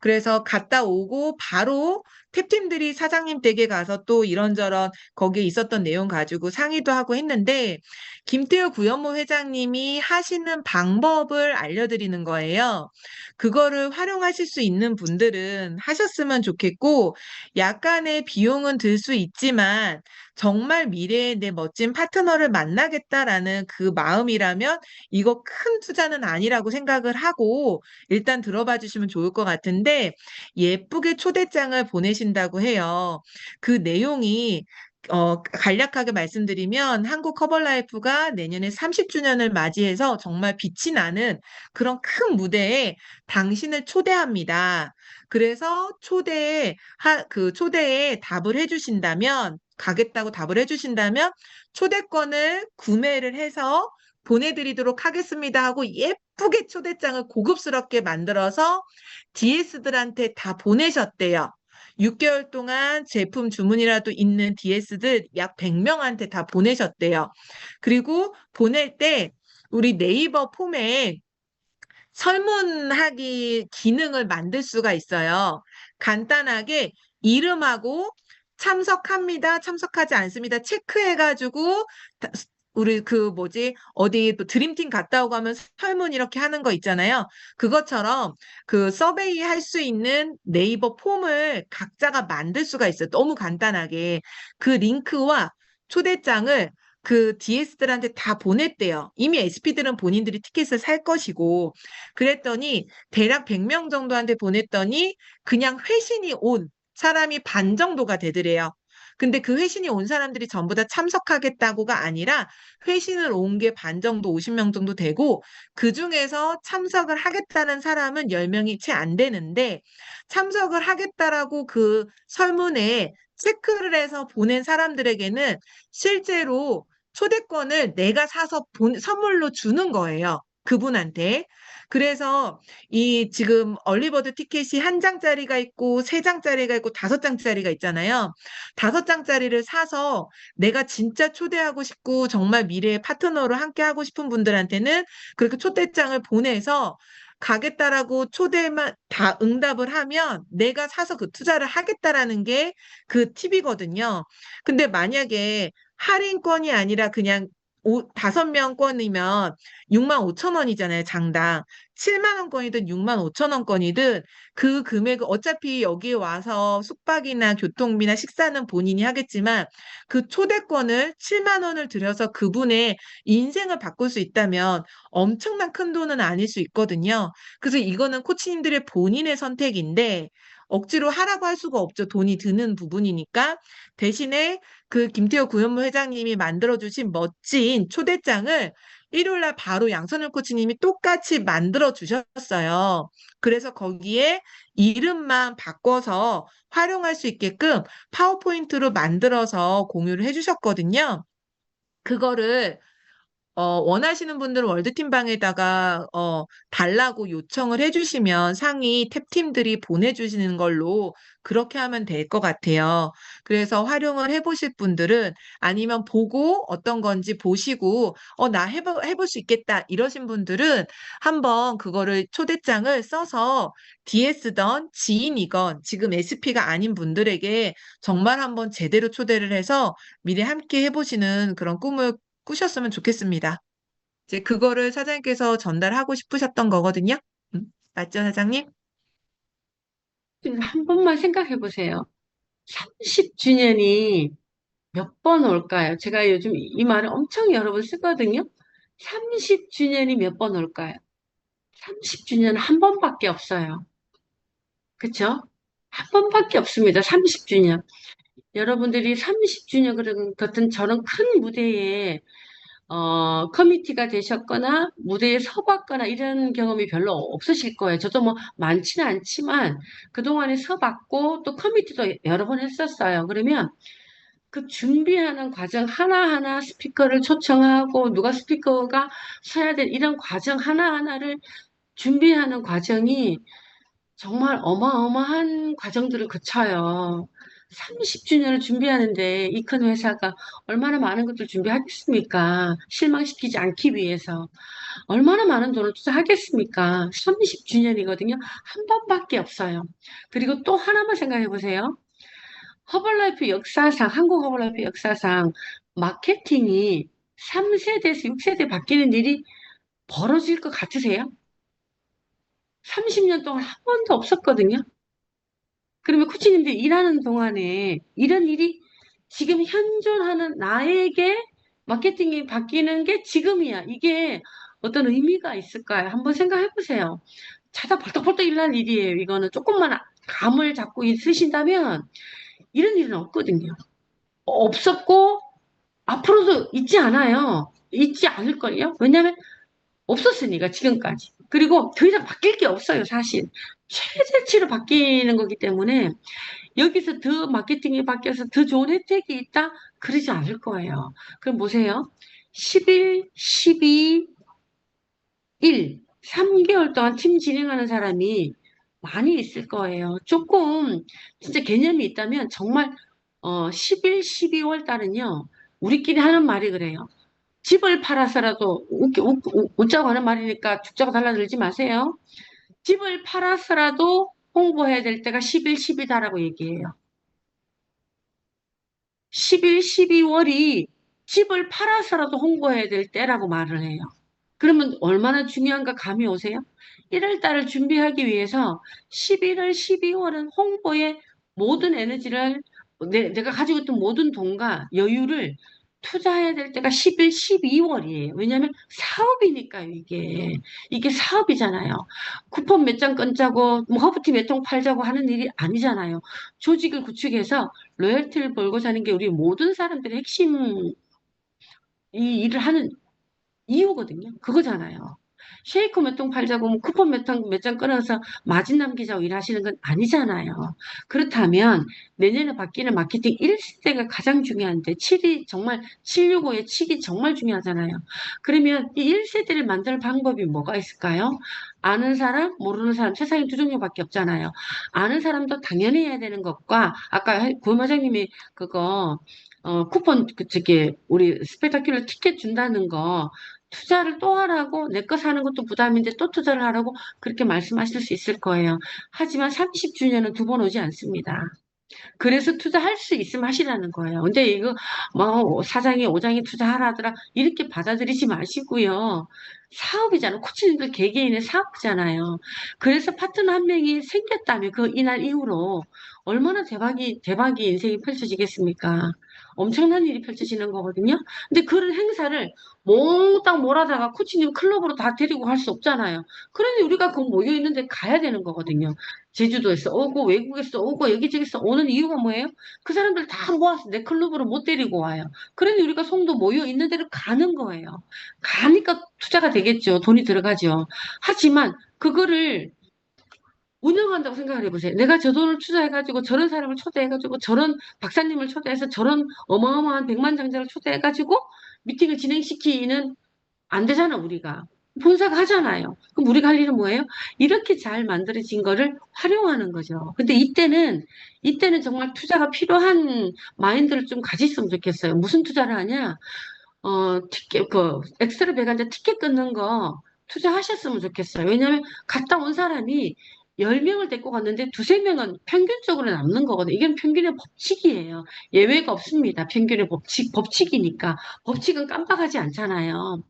그래서 갔다 오고 바로 탭팀들이 사장님 댁에 가서 또 이런저런 거기에 있었던 내용 가지고 상의도 하고 했는데 김태호 구현모 회장님이 하시는 방법을 알려드리는 거예요. 그거를 활용하실 수 있는 분들은 하셨으면 좋겠고 약간의 비용은 들 수 있지만 정말 미래에 내 멋진 파트너를 만나겠다라는 그 마음이라면 이거 큰 투자는 아니라고 생각을 하고 일단 들어봐 주시면 좋을 것 같은데 예쁘게 초대장을 보내신다고 해요. 그 내용이 간략하게 말씀드리면 한국 커버라이프가 내년에 30주년을 맞이해서 정말 빛이 나는 그런 큰 무대에 당신을 초대합니다. 그래서 그 초대에 답을 해주신다면, 가겠다고 답을 해주신다면, 초대권을 구매를 해서 보내드리도록 하겠습니다 하고 예쁘게 초대장을 고급스럽게 만들어서 DS들한테 다 보내셨대요. 6개월 동안 제품 주문이라도 있는 DS들 약 100명한테 다 보내셨대요. 그리고 보낼 때 우리 네이버 폼에 설문하기 기능을 만들 수가 있어요. 간단하게 이름하고 참석합니다, 참석하지 않습니다. 체크해가지고 우리 그 뭐지 어디 또 드림팀 갔다 오고 하면 설문 이렇게 하는 거 있잖아요. 그것처럼 그 서베이 할 수 있는 네이버 폼을 각자가 만들 수가 있어요. 너무 간단하게 그 링크와 초대장을 그 DS들한테 다 보냈대요. 이미 SP들은 본인들이 티켓을 살 것이고 그랬더니 대략 100명 정도한테 보냈더니 그냥 회신이 온 사람이 반 정도가 되더래요. 근데 그 회신이 온 사람들이 전부 다 참석하겠다고가 아니라 회신을 온 게 반 정도 50명 정도 되고 그중에서 참석을 하겠다는 사람은 10명이 채 안 되는데 참석을 하겠다라고 그 설문에 체크를 해서 보낸 사람들에게는 실제로 초대권을 내가 사서 선물로 주는 거예요. 그분한테. 그래서 이 지금 얼리버드 티켓이 한 장짜리가 있고 세 장짜리가 있고 5장짜리가 있잖아요. 5장짜리를 사서 내가 진짜 초대하고 싶고 정말 미래의 파트너로 함께 하고 싶은 분들한테는 그렇게 초대장을 보내서 가겠다라고 초대만 다 응답을 하면 내가 사서 그 투자를 하겠다라는 게 그 팁이거든요. 근데 만약에 할인권이 아니라 그냥 5명권이면 65,000원이잖아요, 장당. 7만 원권이든 65,000원권이든 그 금액을 어차피 여기에 와서 숙박이나 교통비나 식사는 본인이 하겠지만 그 초대권을 7만 원을 들여서 그분의 인생을 바꿀 수 있다면 엄청난 큰 돈은 아닐 수 있거든요. 그래서 이거는 코치님들의 본인의 선택인데 억지로 하라고 할 수가 없죠. 돈이 드는 부분이니까. 대신에 그 김태호 구현무 회장님이 만들어주신 멋진 초대장을 일요일날 바로 양선일 코치님이 똑같이 만들어 주셨어요. 그래서 거기에 이름만 바꿔서 활용할 수 있게끔 파워포인트로 만들어서 공유를 해주셨거든요. 그거를 원하시는 분들은 월드팀방에다가 달라고 요청을 해주시면 상위 탭팀들이 보내주시는 걸로 그렇게 하면 될 것 같아요. 그래서 활용을 해보실 분들은 아니면 보고 어떤 건지 보시고 나 해볼 수 있겠다 이러신 분들은 한번 그거를 초대장을 써서 DS던 지인이건 지금 SP가 아닌 분들에게 정말 한번 제대로 초대를 해서 미리 함께 해보시는 그런 꿈을 꾸셨으면 좋겠습니다. 이제 그거를 사장님께서 전달하고 싶으셨던 거거든요. 맞죠, 사장님? 한 번만 생각해 보세요. 30주년이 몇 번 올까요? 제가 요즘 이 말을 엄청 여러 번 쓰거든요. 30주년이 몇 번 올까요? 30주년 한 번밖에 없어요. 그쵸? 한 번밖에 없습니다. 30주년. 여러분들이 30주년 같은 저런 큰 무대에 커미티가 되셨거나 무대에 서봤거나 이런 경험이 별로 없으실 거예요. 저도 뭐 많지는 않지만 그동안에 서봤고 또 커미티도 여러 번 했었어요. 그러면 그 준비하는 과정 하나하나 스피커를 초청하고 누가 스피커가 서야 될 이런 과정 하나하나를 준비하는 과정이 정말 어마어마한 과정들을 거쳐요. 30주년을 준비하는데 이 큰 회사가 얼마나 많은 것들 준비하겠습니까? 실망시키지 않기 위해서. 얼마나 많은 돈을 투자하겠습니까? 30주년이거든요. 한 번밖에 없어요. 그리고 또 하나만 생각해 보세요. 허벌라이프 역사상, 한국 허벌라이프 역사상 마케팅이 3세대에서 6세대 바뀌는 일이 벌어질 것 같으세요? 30년 동안 한 번도 없었거든요. 그러면 코치님들 일하는 동안에 이런 일이 지금 현존하는 나에게 마케팅이 바뀌는 게 지금이야. 이게 어떤 의미가 있을까요? 한번 생각해 보세요. 자다 벌떡벌떡 일어날 일이에요. 이거는 조금만 감을 잡고 있으신다면 이런 일은 없거든요. 없었고 앞으로도 있지 않아요. 있지 않을걸요? 왜냐면 없었으니까 지금까지. 그리고 더 이상 바뀔 게 없어요, 사실. 최대치로 바뀌는 거기 때문에 여기서 더 마케팅이 바뀌어서 더 좋은 혜택이 있다? 그러지 않을 거예요. 그럼 보세요. 11, 12, 1, 3개월 동안 팀 진행하는 사람이 많이 있을 거예요. 조금 진짜 개념이 있다면 정말 11, 12월 달은요. 우리끼리 하는 말이 그래요. 집을 팔아서라도 웃자고 하는 말이니까 죽자고 달라들지 마세요. 집을 팔아서라도 홍보해야 될 때가 11, 12다라고 얘기해요. 11, 12월이 집을 팔아서라도 홍보해야 될 때라고 말을 해요. 그러면 얼마나 중요한가 감이 오세요? 1월 달을 준비하기 위해서 11월, 12월은 홍보에 모든 에너지를 내가 가지고 있던 모든 돈과 여유를 투자해야 될 때가 11, 12월이에요. 왜냐하면 사업이니까요, 이게. 이게 사업이잖아요. 쿠폰 몇 장 끊자고, 뭐 허브티 몇 통 팔자고 하는 일이 아니잖아요. 조직을 구축해서 로열티를 벌고 사는 게 우리 모든 사람들의 핵심 이 일을 하는 이유거든요. 그거잖아요. 쉐이크 몇 통 팔자고 뭐 쿠폰 몇 장 끊어서 마진 남기자고 일하시는 건 아니잖아요. 그렇다면 내년에 바뀌는 마케팅 1세대가 가장 중요한데 7이 정말 765의 7이 정말 중요하잖아요. 그러면 이 1세대를 만들 방법이 뭐가 있을까요? 아는 사람, 모르는 사람, 세상에 두 종류밖에 없잖아요. 아는 사람도 당연히 해야 되는 것과 아까 부마장님이 그거 쿠폰 저기 우리 스펙타큘러 티켓 준다는 거 투자를 또 하라고 내 거 사는 것도 부담인데 또 투자를 하라고 그렇게 말씀하실 수 있을 거예요. 하지만 30주년은 두 번 오지 않습니다. 그래서 투자할 수 있으면 하시라는 거예요. 근데 이거 뭐 사장이 오장이 투자하라더라 이렇게 받아들이지 마시고요. 사업이잖아요. 코치님들 개개인의 사업이잖아요. 그래서 파트너 한 명이 생겼다면 그 이날 이후로 얼마나 대박이 인생이 펼쳐지겠습니까? 엄청난 일이 펼쳐지는 거거든요. 근데 그런 행사를 몽땅 몰아다가 코치님 클럽으로 다 데리고 갈 수 없잖아요. 그러니 우리가 그 모여 있는데 가야 되는 거거든요. 제주도에서 오고 외국에서 오고 여기저기서 오는 이유가 뭐예요? 그 사람들 다 모아서 내 클럽으로 못 데리고 와요. 그러니 우리가 송도 모여 있는 데로 가는 거예요. 가니까 투자가 되겠죠. 돈이 들어가죠. 하지만 그거를 운영한다고 생각을 해보세요. 내가 저 돈을 투자해가지고 저런 사람을 초대해가지고 저런 박사님을 초대해서 저런 어마어마한 백만장자를 초대해가지고 미팅을 진행시키는 안 되잖아, 우리가. 본사가 하잖아요. 그럼 우리가 할 일은 뭐예요? 이렇게 잘 만들어진 거를 활용하는 거죠. 근데 이때는 정말 투자가 필요한 마인드를 좀 가졌으면 좋겠어요. 무슨 투자를 하냐? 티켓, 엑스트라 배관자 티켓 끊는 거 투자하셨으면 좋겠어요. 왜냐면 갔다 온 사람이 10명을 데리고 갔는데 두세 명은 평균적으로 남는 거거든요. 이건 평균의 법칙이에요. 예외가 없습니다. 평균의 법칙이니까. 법칙은 깜빡하지 않잖아요.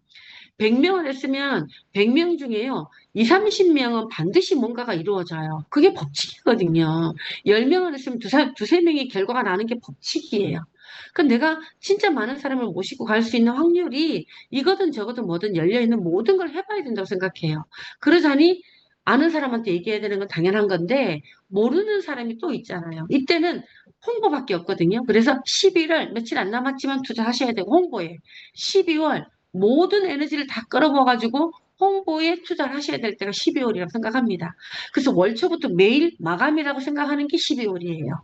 100명을 했으면 100명 중에요. 2, 30명은 반드시 뭔가가 이루어져요. 그게 법칙이거든요. 10명을 했으면 두세 명의 결과가 나는 게 법칙이에요. 그럼 내가 진짜 많은 사람을 모시고 갈 수 있는 확률이 이거든 저거든 뭐든 열려있는 모든 걸 해봐야 된다고 생각해요. 그러자니 아는 사람한테 얘기해야 되는 건 당연한 건데 모르는 사람이 또 있잖아요. 이때는 홍보밖에 없거든요. 그래서 11월 며칠 안 남았지만 투자하셔야 되고 홍보에 12월 모든 에너지를 다 끌어모아가지고 홍보에 투자를 하셔야 될 때가 12월이라고 생각합니다. 그래서 월초부터 매일 마감이라고 생각하는 게 12월이에요.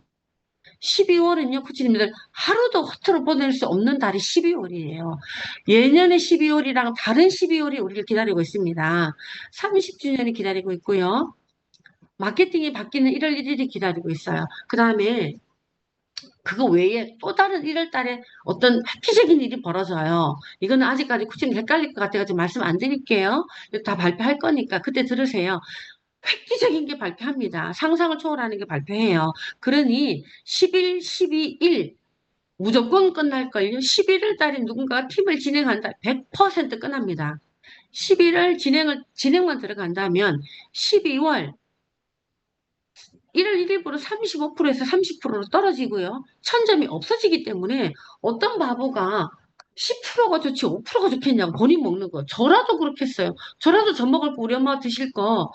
12월은요, 코치님들 하루도 허투루 보낼 수 없는 달이 12월이에요. 예년의 12월이랑 다른 12월이 우리를 기다리고 있습니다. 30주년이 기다리고 있고요. 마케팅이 바뀌는 1월 1일이 기다리고 있어요. 그 다음에 그거 외에 또 다른 1월 달에 어떤 획기적인 일이 벌어져요. 이거는 아직까지 코치님 헷갈릴 것 같아가지고 말씀 안 드릴게요. 다 발표할 거니까 그때 들으세요. 획기적인 게 발표합니다. 상상을 초월하는 게 발표해요. 그러니 10일, 12일 무조건 끝날걸요. 11월 달에 누군가 팀을 진행한다. 100% 끝납니다. 11월 진행만 들어간다면 12월 1월 1일부로 35%에서 30%로 떨어지고요. 1000점이 없어지기 때문에 어떤 바보가 10%가 좋지 5%가 좋겠냐고 본인 먹는 거. 저라도 그렇겠어요. 저라도 젖 먹을 거 우리 엄마 드실 거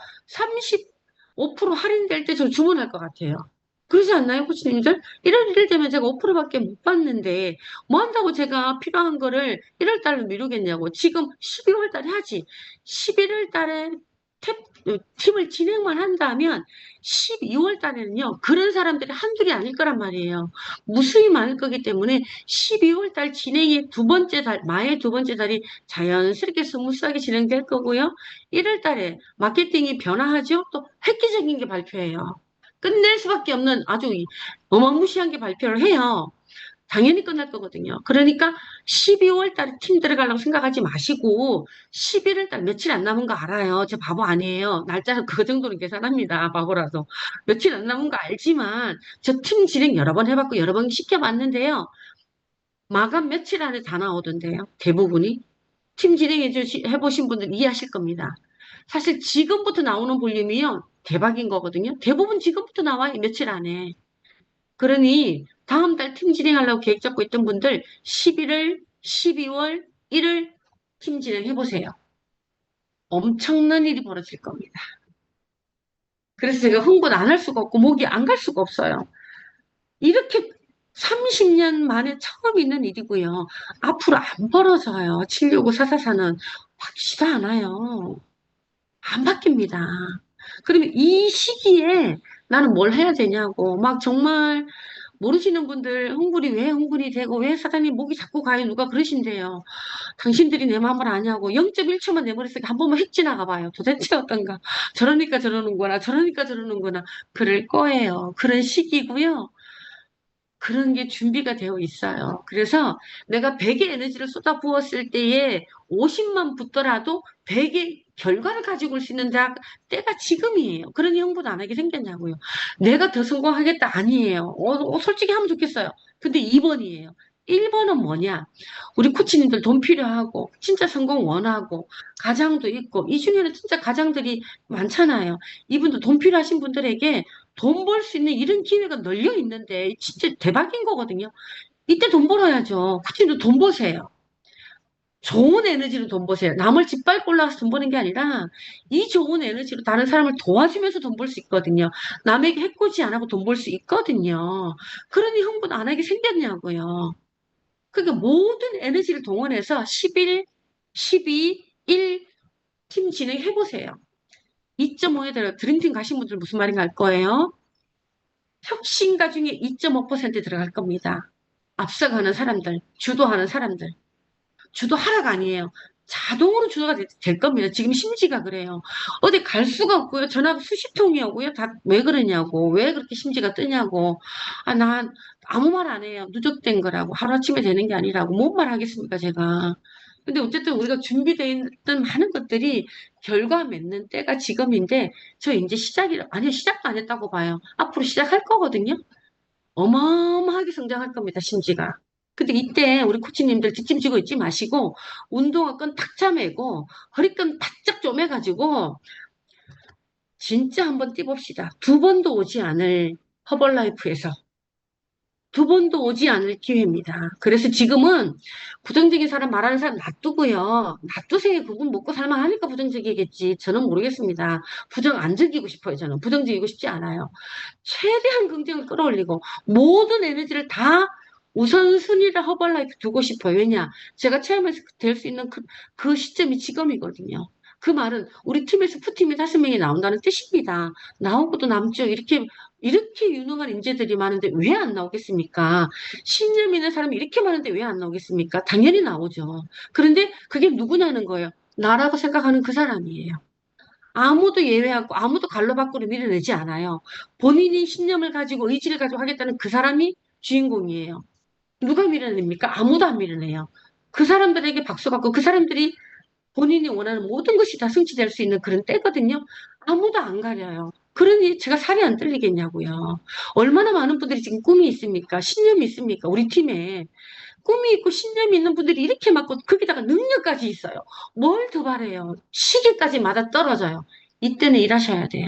35% 할인될 때 저 주문할 것 같아요. 그러지 않나요, 코치님들? 1월 1일 되면 제가 5%밖에 못 받는데 뭐 한다고 제가 필요한 거를 1월 달로 미루겠냐고. 지금 12월 달에 하지. 11월 달에 팀을 진행만 한다면 12월 달에는요, 그런 사람들이 한둘이 아닐 거란 말이에요. 무수히 많을 거기 때문에 12월 달 진행이 두 번째 달, 마의 두 번째 달이 자연스럽게 스무스하게 진행될 거고요. 1월 달에 마케팅이 변화하죠? 또 획기적인 게 발표해요. 끝낼 수밖에 없는 아주 어마무시한 게 발표를 해요. 당연히 끝날 거거든요. 그러니까 12월 달에 팀 들어가려고 생각하지 마시고 11월 달 며칠 안 남은 거 알아요. 저 바보 아니에요. 날짜는 그 정도는 계산합니다. 바보라서. 며칠 안 남은 거 알지만 저 팀 진행 여러 번 해봤고 여러 번 시켜봤는데요. 마감 며칠 안에 다 나오던데요. 대부분이. 팀 해보신 분들 이해하실 겁니다. 사실 지금부터 나오는 볼륨이요. 대박인 거거든요. 대부분 지금부터 나와요. 며칠 안에. 그러니 다음 달 팀 진행하려고 계획 잡고 있던 분들 11월, 12월, 1월 팀 진행해보세요. 엄청난 일이 벌어질 겁니다. 그래서 제가 흥분 안 할 수가 없고 목이 안 갈 수가 없어요. 이렇게 30년 만에 처음 있는 일이고요. 앞으로 안 벌어져요. 765, 444는 바뀌지도 않아요. 안 바뀝니다. 그러면 이 시기에 나는 뭘 해야 되냐고 막 정말 모르시는 분들 흥분이 왜 흥분이 되고 왜 사장님 목이 자꾸 가요 누가 그러신대요. 당신들이 내 마음을 아냐고 0.1초만 내 머릿속에 한 번만 휙 지나가 봐요. 도대체 어떤가. 저러니까 저러는구나 저러니까 저러는구나 그럴 거예요. 그런 시기고요. 그런 게 준비가 되어 있어요. 그래서 내가 100의 에너지를 쏟아 부었을 때에 50만 붙더라도 100의 결과를 가지고 올 수 있는 때가 지금이에요. 그러니 흥분 안 하게 생겼냐고요. 내가 더 성공하겠다 아니에요. 솔직히 하면 좋겠어요. 근데 2번이에요. 1번은 뭐냐? 우리 코치님들 돈 필요하고 진짜 성공 원하고 가장도 있고 이 중에는 진짜 가장들이 많잖아요. 이분들 돈 필요하신 분들에게 돈 벌 수 있는 이런 기회가 널려 있는데 진짜 대박인 거거든요. 이때 돈 벌어야죠. 코치님도 돈 버세요. 좋은 에너지로 돈 버세요. 남을 짓밟고 올라가서 돈 버는 게 아니라 이 좋은 에너지로 다른 사람을 도와주면서 돈 벌 수 있거든요. 남에게 해코지 안 하고 돈 벌 수 있거든요. 그러니 흥분 안 하게 생겼냐고요. 그러니까 모든 에너지를 동원해서 11, 12, 1 팀 진행해보세요. 2.5에 들어 드림팀 가신 분들 무슨 말인가 알 거예요. 혁신가 중에 2.5% 들어갈 겁니다. 앞서가는 사람들, 주도하는 사람들. 주도하라가 아니에요. 자동으로 주도가 될 겁니다. 지금 심지가 그래요. 어디 갈 수가 없고요. 전화 수십 통이 오고요. 다 왜 그러냐고. 왜 그렇게 심지가 뜨냐고. 난 아무 말 안 해요. 누적된 거라고. 하루아침에 되는 게 아니라고. 뭔 말 하겠습니까, 제가. 근데 어쨌든 우리가 준비되어 있던 많은 것들이 결과 맺는 때가 지금인데, 저 이제 아니요, 시작도 안 했다고 봐요. 앞으로 시작할 거거든요. 어마어마하게 성장할 겁니다, 심지가. 근데 이때 우리 코치님들 뒷짐지고 있지 마시고 운동화 끈 탁 차매고 허리끈 바짝 쪼매가지고 진짜 한번 뛰봅시다. 두 번도 오지 않을 허벌라이프에서 두 번도 오지 않을 기회입니다. 그래서 지금은 부정적인 사람 말하는 사람 놔두고요. 놔두세요. 그분 먹고 살만하니까 부정적이겠지. 저는 모르겠습니다. 부정 안 적이고 싶어요. 저는 부정적이고 싶지 않아요. 최대한 긍정을 끌어올리고 모든 에너지를 다 우선순위를 허벌라이프 두고 싶어요. 왜냐? 제가 체험해서 될 수 있는 그 시점이 지금이거든요. 그 말은 우리 팀에서 푸팀이 5명이 나온다는 뜻입니다. 나온 것도 남죠. 이렇게 유능한 인재들이 많은데 왜 안 나오겠습니까? 신념 있는 사람이 이렇게 많은데 왜 안 나오겠습니까? 당연히 나오죠. 그런데 그게 누구냐는 거예요. 나라고 생각하는 그 사람이에요. 아무도 예외하고 아무도 갈로 밖으로 밀어내지 않아요. 본인이 신념을 가지고 의지를 가지고 하겠다는 그 사람이 주인공이에요. 누가 밀어냅니까? 아무도 안 밀어내요. 그 사람들에게 박수 받고 그 사람들이 본인이 원하는 모든 것이 다 성취될 수 있는 그런 때거든요. 아무도 안 가려요. 그러니 제가 살이 안 떨리겠냐고요. 얼마나 많은 분들이 지금 꿈이 있습니까? 신념이 있습니까? 우리 팀에. 꿈이 있고 신념이 있는 분들이 이렇게 많고 거기다가 능력까지 있어요. 뭘 더 바래요? 시계까지 맞아 떨어져요. 이때는 일하셔야 돼요.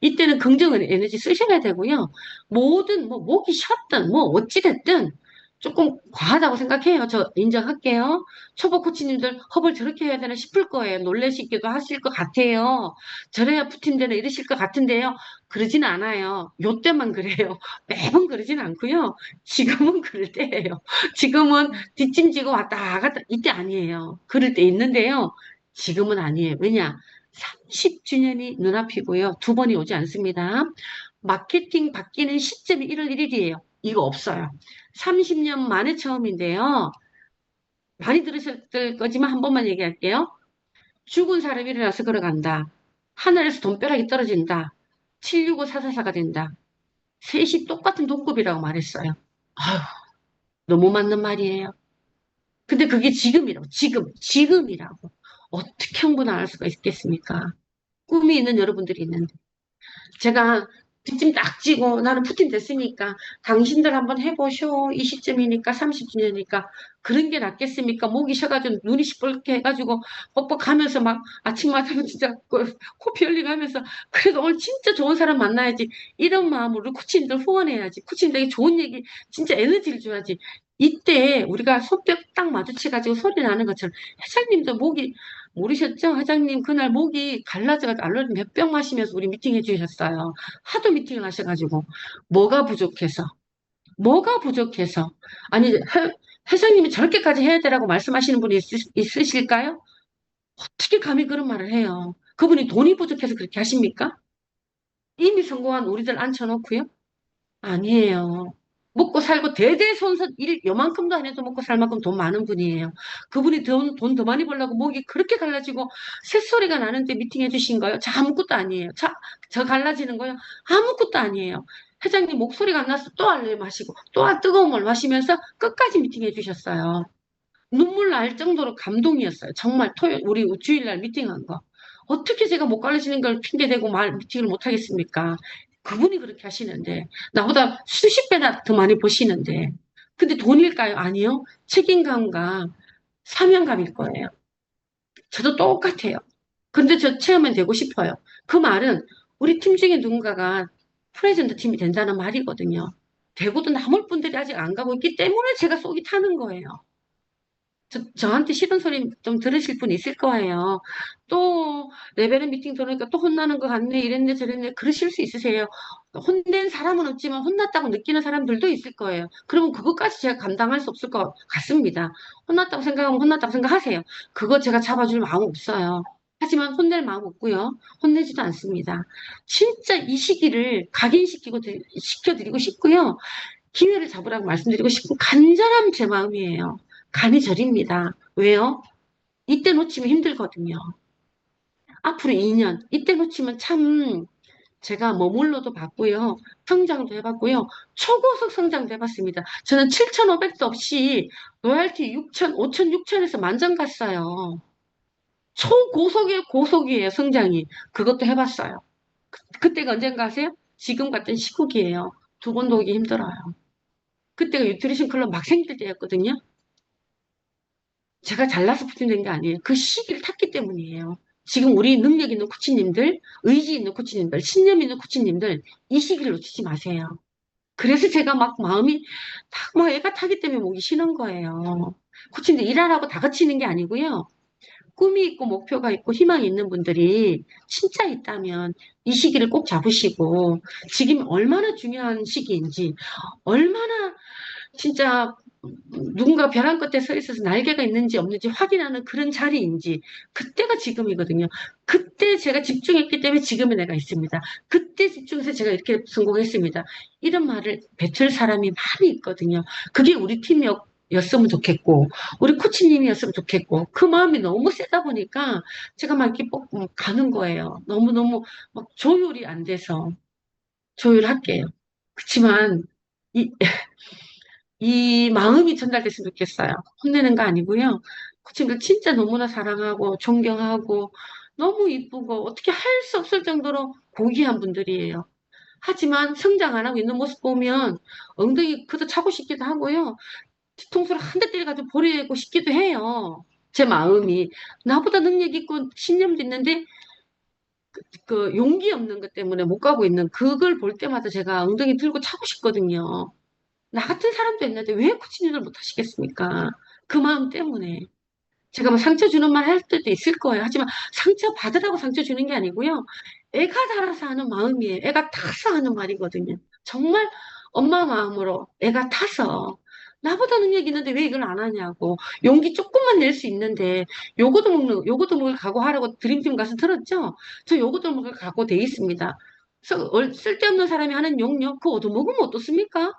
이때는 긍정의 에너지 쓰셔야 되고요. 뭐든 뭐 목이 쉬었든 뭐 어찌됐든 조금 과하다고 생각해요. 저 인정할게요. 초보 코치님들 허벌 저렇게 해야 되나 싶을 거예요. 놀라시기도 하실 것 같아요. 저래야 푸틴되나 이러실 것 같은데요. 그러진 않아요. 요 때만 그래요. 매번 그러진 않고요. 지금은 그럴 때예요. 지금은 뒷짐지고 왔다 갔다 이때 아니에요. 그럴 때 있는데요. 지금은 아니에요. 왜냐? 30주년이 눈앞이고요. 두 번이 오지 않습니다. 마케팅 바뀌는 시점이 1월 1일이에요. 이거 없어요. 30년 만에 처음인데요. 많이 들으셨을 거지만 한 번만 얘기할게요. 죽은 사람이 일어나서 걸어간다. 하늘에서 돈벼락이 떨어진다. 765 444가 된다. 셋이 똑같은 동급이라고 말했어요. 아휴, 너무 맞는 말이에요. 근데 그게 지금이라고, 지금이라고. 어떻게 형부나 알 수가 있겠습니까? 꿈이 있는 여러분들이 있는데. 제가 뒷짐 딱 지고 나는 푸틴 됐으니까 당신들 한번 해보쇼. 이 시점이니까 30주년이니까 그런 게 낫겠습니까? 목이 쉬어가지고 눈이 시뻘게 해가지고 뻑뻑하면서 막 아침마다 진짜 코피 흘리면서 그래도 오늘 진짜 좋은 사람 만나야지 이런 마음으로 코치님들 후원해야지 코치님들에게 좋은 얘기 진짜 에너지를 줘야지 이때 우리가 손뼉 딱 마주쳐가지고 소리 나는 것처럼 회장님도 목이 모르셨죠? 회장님 그날 목이 갈라져가지고 알로에 몇 병 마시면서 우리 미팅 해주셨어요. 하도 미팅을 하셔가지고 뭐가 부족해서 아니 회장님이 저렇게까지 해야 되라고 말씀하시는 분이 있으실까요? 어떻게 감히 그런 말을 해요? 그분이 돈이 부족해서 그렇게 하십니까? 이미 성공한 우리들 앉혀놓고요? 아니에요. 먹고 살고 대대손손 일 요만큼도 안 해도 먹고 살 만큼 돈 많은 분이에요. 그분이 돈 더 많이 벌려고 목이 그렇게 갈라지고 새소리가 나는데 미팅 해주신 거요? 저 아무것도 아니에요. 저 갈라지는 거요? 아무것도 아니에요. 회장님 목소리가 안 나서 또 알레 마시고 또 뜨거운 물 마시면서 끝까지 미팅 해주셨어요. 눈물 날 정도로 감동이었어요. 정말 우리 주일날 미팅한 거. 어떻게 제가 못 갈라지는 걸 핑계대고 미팅을 못 하겠습니까? 그분이 그렇게 하시는데, 나보다 수십 배나 더 많이 보시는데, 근데 돈일까요? 아니요. 책임감과 사명감일 거예요. 저도 똑같아요. 근데 저 체험은 되고 싶어요. 그 말은 우리 팀 중에 누군가가 프레젠트 팀이 된다는 말이거든요. 대구도 남을 분들이 아직 안 가고 있기 때문에 제가 속이 타는 거예요. 저한테 싫은 소리 좀 들으실 분 있을 거예요. 또 레벨은 미팅 들어오니까 또 혼나는 것 같네, 이랬네, 저랬네, 그러실 수 있으세요. 혼낸 사람은 없지만 혼났다고 느끼는 사람들도 있을 거예요. 그러면 그것까지 제가 감당할 수 없을 것 같습니다. 혼났다고 생각하면 혼났다고 생각하세요. 그거 제가 잡아줄 마음 없어요. 하지만 혼낼 마음 없고요. 혼내지도 않습니다. 진짜 이 시기를 시켜드리고 싶고요. 기회를 잡으라고 말씀드리고 싶은 간절한 제 마음이에요. 간이 저립니다. 왜요? 이때 놓치면 힘들거든요. 앞으로 2년, 이때 놓치면 참 제가 머물러도 봤고요. 성장도 해봤고요. 초고속 성장도 해봤습니다. 저는 7,500도 없이 로얄티 6,000, 5,000, 6,000에서 만점 갔어요. 초고속이에요, 고속이에요, 성장이. 그것도 해봤어요. 그때가 언젠가 아세요? 지금 같은 시국이에요. 두 번도 오기 힘들어요. 그때가 뉴트리션 클럽 막 생길 때였거든요. 제가 잘나서 부팅된 게 아니에요. 그 시기를 탔기 때문이에요. 지금 우리 능력 있는 코치님들, 의지 있는 코치님들, 신념 있는 코치님들, 이 시기를 놓치지 마세요. 그래서 제가 막 마음이 막 애가 타기 때문에 목이 쉬는 거예요. 코치님들 일하라고 다 같이 있는 게 아니고요. 꿈이 있고 목표가 있고 희망이 있는 분들이 진짜 있다면 이 시기를 꼭 잡으시고 지금 얼마나 중요한 시기인지 얼마나 진짜 누군가 벼랑 끝에 서 있어서 날개가 있는지 없는지 확인하는 그런 자리인지 그때가 지금이거든요. 그때 제가 집중했기 때문에 지금의 내가 있습니다. 그때 집중해서 제가 이렇게 성공했습니다. 이런 말을 뱉을 사람이 많이 있거든요. 그게 우리 팀이었으면 좋겠고 우리 코치님이었으면 좋겠고 그 마음이 너무 세다 보니까 제가 막 이렇게 가는 거예요. 너무너무 막 조율이 안 돼서 조율할게요. 그렇지만 이 마음이 전달됐으면 좋겠어요. 혼내는 거 아니고요. 그 친구를 진짜 너무나 사랑하고 존경하고 너무 이쁘고 어떻게 할 수 없을 정도로 고귀한 분들이에요. 하지만 성장 안 하고 있는 모습 보면 엉덩이 그도 차고 싶기도 하고요. 뒤통수를 한 대 때려가지고 버리고 싶기도 해요. 제 마음이. 나보다 능력 있고 신념도 있는데 그 용기 없는 것 때문에 못 가고 있는 그걸 볼 때마다 제가 엉덩이 들고 차고 싶거든요. 나 같은 사람도 있는데 왜 코치님들 못 하시겠습니까? 그 마음 때문에. 제가 뭐 상처 주는 말 할 때도 있을 거예요. 하지만 상처 받으라고 상처 주는 게 아니고요. 애가 자라서 하는 마음이에요. 애가 타서 하는 말이거든요. 정말 엄마 마음으로 애가 타서 나보다 능력 있는데 왜 이걸 안 하냐고. 용기 조금만 낼 수 있는데 요거도 먹을 각오하라고 드림팀 가서 들었죠? 저 요거도 먹을 각오 돼 있습니다. 그래서 쓸데없는 사람이 하는 용역 그거 얻어먹으면 어떻습니까?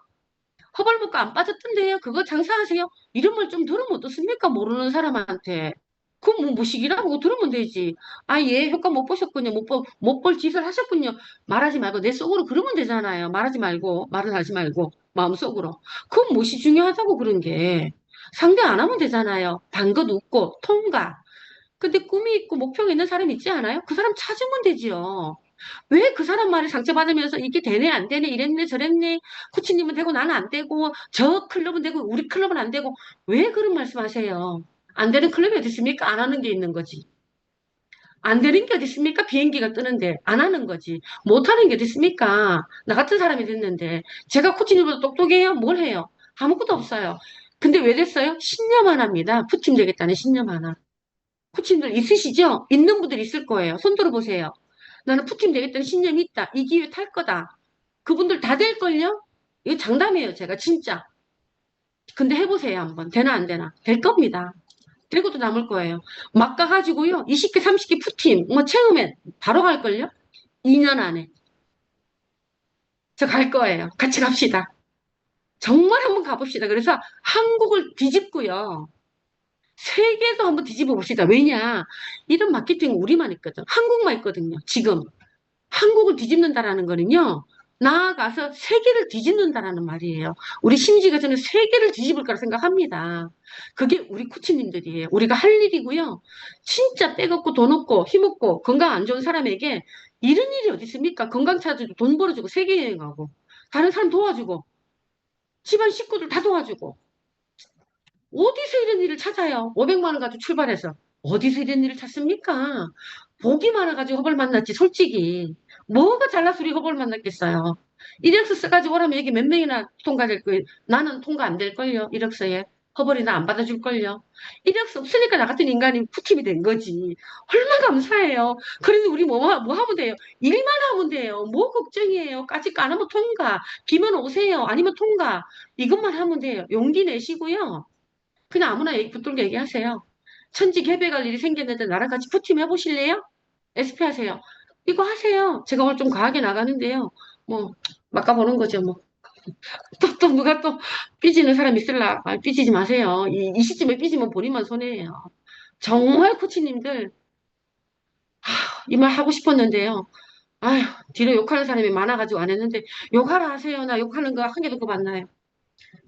허벌먹고 안 빠졌던데요. 그거 장사하세요. 이런 말 좀 들으면 어떻습니까? 모르는 사람한테. 그럼 뭐 무식이라고 들으면 되지. 아, 예, 효과 못 보셨군요. 못 볼 짓을 하셨군요. 말하지 말고 내 속으로 그러면 되잖아요. 말하지 말고, 말을 하지 말고, 마음속으로. 그건 무엇이 중요하다고 그런 게. 상대 안 하면 되잖아요. 단 것 웃고, 통과. 근데 꿈이 있고 목표가 있는 사람 있지 않아요? 그 사람 찾으면 되지요. 왜 그 사람 말에 상처받으면서 이게 되네 안 되네 이랬네 저랬네 코치님은 되고 나는 안 되고 저 클럽은 되고 우리 클럽은 안 되고 왜 그런 말씀하세요? 안 되는 클럽이 어디 있습니까? 안 하는 게 있는 거지. 안 되는 게 어디 있습니까? 비행기가 뜨는데 안 하는 거지. 못 하는 게 어디 있습니까? 나 같은 사람이 됐는데 제가 코치님보다 똑똑해요? 뭘 해요? 아무것도 없어요. 근데 왜 됐어요? 신념 하나입니다. 푸팀 되겠다는 신념 하나. 코치님들 있으시죠? 있는 분들 있을 거예요. 손 들어보세요. 나는 푸팀 되겠다는 신념이 있다. 이 기회 탈 거다. 그분들 다 될걸요? 이거 장담이에요, 제가 진짜. 근데 해보세요, 한번. 되나 안 되나? 될 겁니다. 되고도 남을 거예요. 막 가가지고요, 20개, 30개 푸팀, 뭐 체험에 바로 갈걸요? 2년 안에. 저 갈 거예요. 같이 갑시다. 정말 한번 가봅시다. 그래서 한국을 뒤집고요. 세계도 한번 뒤집어 봅시다. 왜냐? 이런 마케팅 우리만 있거든. 한국만 있거든요. 지금. 한국을 뒤집는다라는 거는요. 나아가서 세계를 뒤집는다라는 말이에요. 우리 심지가 저는 세계를 뒤집을 거라 생각합니다. 그게 우리 코치님들이에요. 우리가 할 일이고요. 진짜 백 없고 돈 없고 힘 없고 건강 안 좋은 사람에게 이런 일이 어디 있습니까? 건강 찾아주고 돈 벌어주고 세계 여행하고 다른 사람 도와주고 집안 식구들 다 도와주고 어디서 이런 일을 찾아요? 500만 원 가지고 출발해서. 어디서 이런 일을 찾습니까? 복이 많아가지고 허벌 만났지, 솔직히. 뭐가 잘나서 우리 허벌 만났겠어요? 이력서 써가지고 오라면 여기 몇 명이나 통과될 거예요. 나는 통과 안 될걸요, 이력서에. 허벌이 나 안 받아줄걸요. 이력서 없으니까 나 같은 인간이 푸팀이 된 거지. 얼마나 감사해요. 그래도 우리 뭐 하면 돼요? 일만 하면 돼요. 뭐 걱정이에요? 까짓 거 안 하면 통과. 비면 오세요. 아니면 통과. 이것만 하면 돼요. 용기 내시고요. 그냥 아무나 붙들고 얘기하세요. 천지개벽할 일이 생겼는데 나랑 같이 푸팀 해보실래요? SP 하세요. 이거 하세요. 제가 오늘 좀 과하게 나가는데요. 뭐, 막가보는 거죠, 뭐. 또 누가 또 삐지는 사람 있을라. 아, 삐지지 마세요. 이 시점에 삐지면 본인만 손해예요. 정말 코치님들, 이 말 하고 싶었는데요. 아휴, 뒤로 욕하는 사람이 많아가지고 안 했는데, 욕하라 하세요. 나 욕하는 거 한 개도 그 만나요.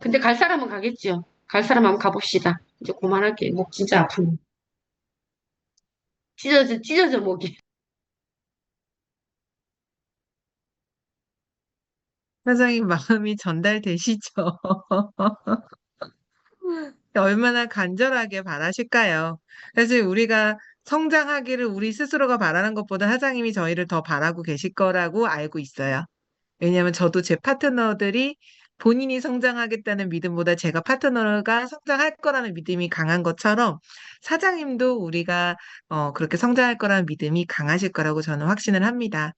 근데 갈 사람은 가겠죠. 갈 사람 한번 가봅시다. 이제 그만할게요. 목 진짜 아프네. 찢어져, 목이. 사장님 마음이 전달되시죠? 얼마나 간절하게 바라실까요? 사실 우리가 성장하기를 우리 스스로가 바라는 것보다 사장님이 저희를 더 바라고 계실 거라고 알고 있어요. 왜냐하면 저도 제 파트너들이 본인이 성장하겠다는 믿음보다 제가 파트너가 성장할 거라는 믿음이 강한 것처럼 사장님도 우리가 그렇게 성장할 거라는 믿음이 강하실 거라고 저는 확신을 합니다.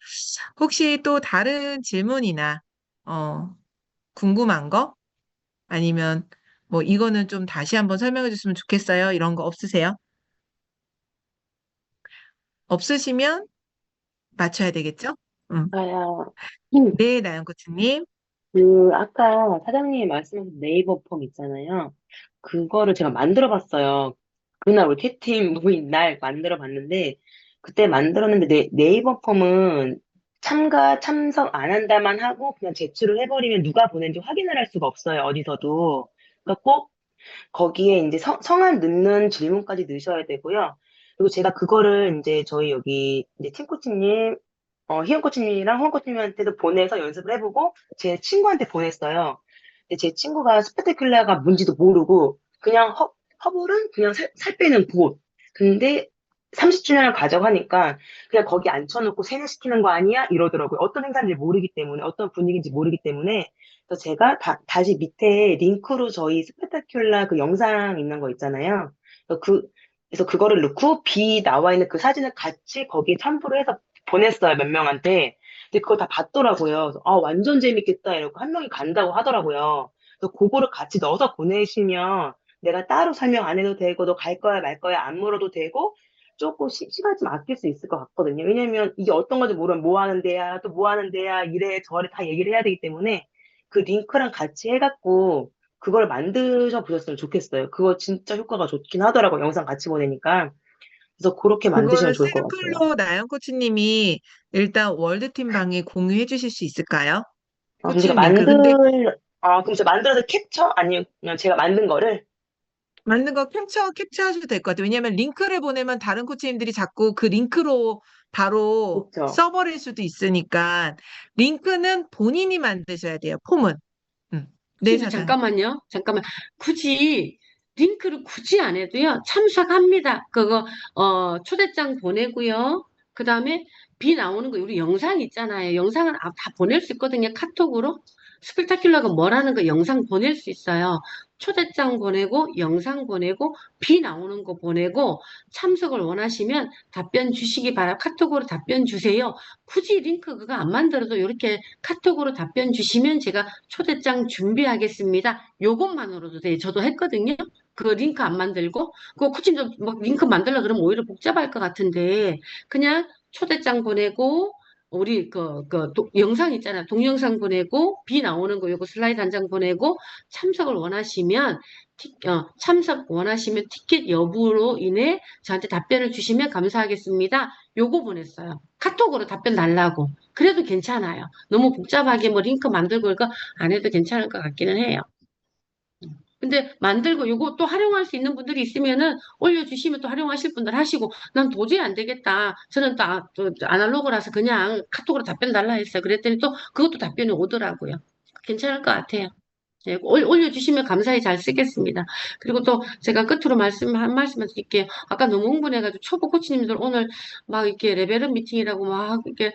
혹시 또 다른 질문이나 어, 궁금한 거? 아니면 뭐 이거는 좀 다시 한번 설명해 줬으면 좋겠어요. 이런 거 없으세요? 없으시면 맞춰야 되겠죠? 응. 아야, 네, 나연 코치님. 아까 사장님이 말씀하신 네이버 폼 있잖아요. 그거를 제가 만들어 봤어요. 그날 우리 캐팀 모임 날 만들어 봤는데, 그때 만들었는데 네이버 폼은 참석 안 한다만 하고 그냥 제출을 해버리면 누가 보낸지 확인을 할 수가 없어요. 어디서도. 그러니까 꼭 거기에 이제 성함 넣는 질문까지 넣으셔야 되고요. 그리고 제가 그거를 이제 저희 여기 이제 팀 코치님, 희영 코치님이랑 홍 코치님한테도 보내서 연습을 해보고 제 친구한테 보냈어요. 근데 제 친구가 스페타큘라가 뭔지도 모르고 그냥 허블은 그냥 살 빼는 곳. 근데 30주년을 가져가니까 그냥 거기 앉혀놓고 세뇌시키는 거 아니야? 이러더라고요. 어떤 행사인지 모르기 때문에, 어떤 분위기인지 모르기 때문에. 그래서 제가 다시 밑에 링크로 저희 스페타큘라 그 영상 있는 거 있잖아요. 그래서 그거를 넣고 B 나와 있는 그 사진을 같이 거기에 첨부를 해서 보냈어요, 몇 명한테. 근데 그거 다 봤더라고요. 그래서 완전 재밌겠다 이러고 한 명이 간다고 하더라고요. 그래서 그거를 같이 넣어서 보내시면 내가 따로 설명 안 해도 되고 너 갈 거야 말 거야 안 물어도 되고 조금 시간 좀 아낄 수 있을 것 같거든요. 왜냐면 이게 어떤 건지 모르면 뭐 하는 데야 또 뭐 하는 데야 이래 저래 다 얘기를 해야 되기 때문에 그 링크랑 같이 해갖고 그걸 만드셔 보셨으면 좋겠어요. 그거 진짜 효과가 좋긴 하더라고요. 영상 같이 보내니까. 그래서 그렇게 만드시면 그걸 좋을 것 같아요. 샘플로 나연 코치님이 일단 월드팀 방에 공유해 주실 수 있을까요? 그럼 제가 코치님 링크. 근데 그럼 제가 만들어서 캡처? 아니면 제가 만든 거를? 만든 거 캡처하셔도 될 것 같아요. 왜냐하면 링크를 보내면 다른 코치님들이 자꾸 그 링크로 바로 그렇죠. 써버릴 수도 있으니까 링크는 본인이 만드셔야 돼요. 폼은. 네, 근데 사장. 잠깐만요. 잠깐만. 링크를 굳이 안 해도요. 참석합니다. 그거, 초대장 보내고요. 그 다음에 비 나오는 거, 우리 영상 있잖아요. 영상은 다 보낼 수 있거든요. 카톡으로. 스펙타큘러가 뭐라는 거 영상 보낼 수 있어요. 초대장 보내고, 영상 보내고, 비 나오는 거 보내고, 참석을 원하시면 답변 주시기 바라. 카톡으로 답변 주세요. 굳이 링크 그거 안 만들어도 이렇게 카톡으로 답변 주시면 제가 초대장 준비하겠습니다. 요것만으로도 돼요. 저도 했거든요. 그 링크 안 만들고. 그거 굳이 막 링크 만들려 그러면 오히려 복잡할 것 같은데, 그냥 초대장 보내고, 우리 영상 있잖아요. 동영상 보내고, 비 나오는 거 요거 슬라이드 한 장 보내고, 참석을 원하시면, 참석 원하시면 티켓 여부로 인해 저한테 답변을 주시면 감사하겠습니다. 요거 보냈어요. 카톡으로 답변 달라고. 그래도 괜찮아요. 너무 복잡하게 뭐 링크 만들고 이거 안 해도 괜찮을 것 같기는 해요. 근데 만들고 요거 또 활용할 수 있는 분들이 있으면은 올려주시면 또 활용하실 분들 하시고 난 도저히 안 되겠다. 저는 또 아날로그라서 그냥 카톡으로 답변 달라 했어요. 그랬더니 또 그것도 답변이 오더라고요. 괜찮을 것 같아요. 예, 올려주시면 감사히 잘 쓰겠습니다. 그리고 또 제가 끝으로 한 말씀만 드릴게요. 아까 너무 흥분해가지고 초보 코치님들 오늘 막 이렇게 레벨업 미팅이라고 막 이렇게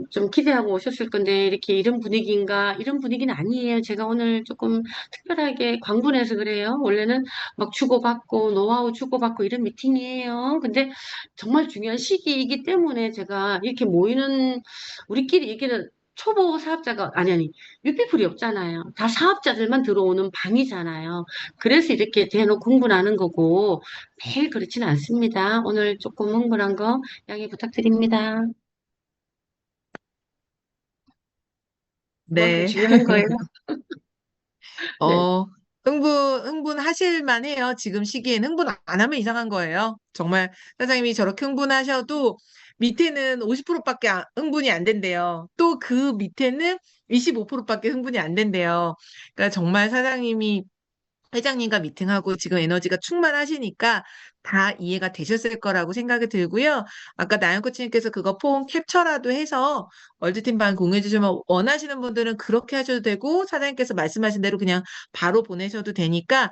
좀 기대하고 오셨을 건데 이렇게 이런 분위기인가? 이런 분위기는 아니에요. 제가 오늘 조금 특별하게 광분해서 그래요. 원래는 막 주고받고 노하우 주고받고 이런 미팅이에요. 근데 정말 중요한 시기이기 때문에 제가 이렇게 모이는 우리끼리 얘기를 초보 사업자가 아니 유피풀이 없잖아요. 다 사업자들만 들어오는 방이잖아요. 그래서 이렇게 대놓고 흥분하는 거고 매일 그렇지는 않습니다. 오늘 조금 흥분한 거 양해 부탁드립니다. 네. 중요한 거예요. 네. 흥분하실 만해요. 지금 시기엔 흥분 안 하면 이상한 거예요. 정말 사장님이 저렇게 흥분하셔도 밑에는 50%밖에 흥분이 안 된대요. 또 그 밑에는 25%밖에 흥분이 안 된대요. 그러니까 정말 사장님이 회장님과 미팅하고 지금 에너지가 충만하시니까 다 이해가 되셨을 거라고 생각이 들고요. 아까 나연 코치님께서 그거 폼 캡처라도 해서 월드팀방 공유해 주시면 원하시는 분들은 그렇게 하셔도 되고 사장님께서 말씀하신 대로 그냥 바로 보내셔도 되니까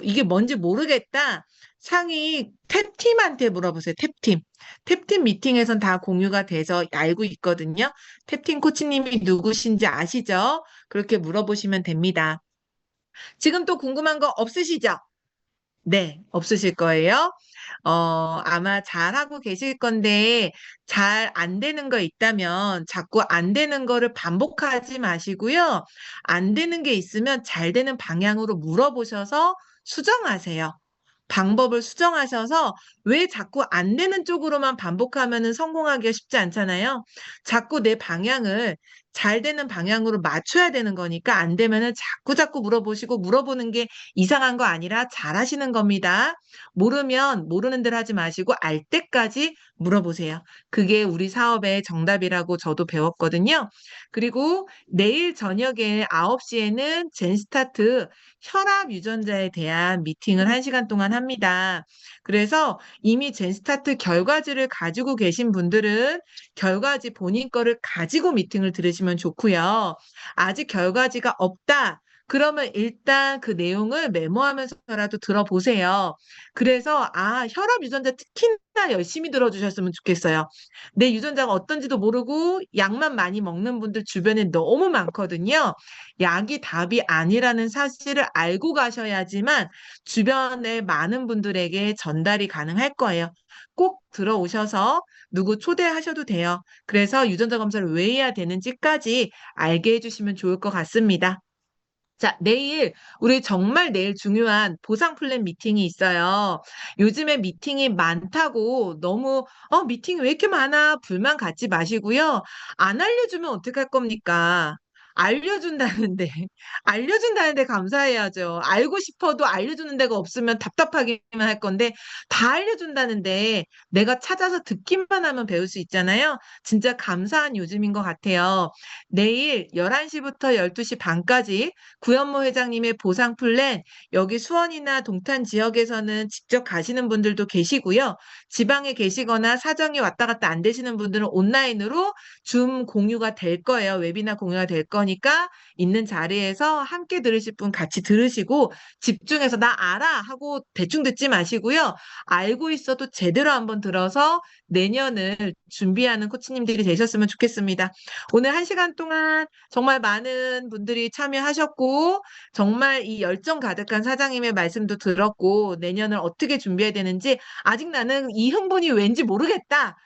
이게 뭔지 모르겠다. 상위 탭팀한테 물어보세요. 탭팀. 탭팀 미팅에선 다 공유가 돼서 알고 있거든요. 탭팀 코치님이 누구신지 아시죠? 그렇게 물어보시면 됩니다. 지금 또 궁금한 거 없으시죠? 네, 없으실 거예요. 아마 잘하고 계실 건데, 잘 안 되는 거 있다면 자꾸 안 되는 거를 반복하지 마시고요. 안 되는 게 있으면 잘 되는 방향으로 물어보셔서 수정하세요. 방법을 수정하셔서 왜 자꾸 안 되는 쪽으로만 반복하면 성공하기가 쉽지 않잖아요. 자꾸 내 방향을 잘 되는 방향으로 맞춰야 되는 거니까 안 되면은 자꾸 물어보시고 물어보는 게 이상한 거 아니라 잘하시는 겁니다. 모르면 모르는 대로 하지 마시고 알 때까지 물어보세요. 그게 우리 사업의 정답이라고 저도 배웠거든요. 그리고 내일 저녁에 9시에는 젠스타트 혈압 유전자에 대한 미팅을 1시간 동안 합니다. 그래서 이미 젠스타트 결과지를 가지고 계신 분들은 결과지 본인 거를 가지고 미팅을 들으시면 좋고요. 아직 결과지가 없다. 그러면 일단 그 내용을 메모하면서라도 들어보세요. 그래서 혈압 유전자 특히나 열심히 들어주셨으면 좋겠어요. 내 유전자가 어떤지도 모르고 약만 많이 먹는 분들 주변에 너무 많거든요. 약이 답이 아니라는 사실을 알고 가셔야지만 주변에 많은 분들에게 전달이 가능할 거예요. 꼭 들어오셔서 누구 초대하셔도 돼요. 그래서 유전자 검사를 왜 해야 되는지까지 알게 해주시면 좋을 것 같습니다. 자, 우리 정말 내일 중요한 보상 플랜 미팅이 있어요. 요즘에 미팅이 많다고 너무, 미팅이 왜 이렇게 많아? 불만 갖지 마시고요. 안 알려주면 어떡할 겁니까? 알려준다는데, 알려준다는데 감사해야죠. 알고 싶어도 알려주는 데가 없으면 답답하기만 할 건데, 다 알려준다는데, 내가 찾아서 듣기만 하면 배울 수 있잖아요. 진짜 감사한 요즘인 것 같아요. 내일 11시부터 12시 반까지 구현모 회장님의 보상 플랜, 여기 수원이나 동탄 지역에서는 직접 가시는 분들도 계시고요. 지방에 계시거나 사정이 왔다 갔다 안 되시는 분들은 온라인으로 줌 공유가 될 거예요. 웨비나 공유가 될 거니까 있는 자리에서 함께 들으실 분 같이 들으시고 집중해서 나 알아 하고 대충 듣지 마시고요. 알고 있어도 제대로 한번 들어서 내년을 준비하는 코치님들이 되셨으면 좋겠습니다. 오늘 1시간 동안 정말 많은 분들이 참여하셨고 정말 이 열정 가득한 사장님의 말씀도 들었고 내년을 어떻게 준비해야 되는지 아직 나는 이 흥분이 왠지 모르겠다.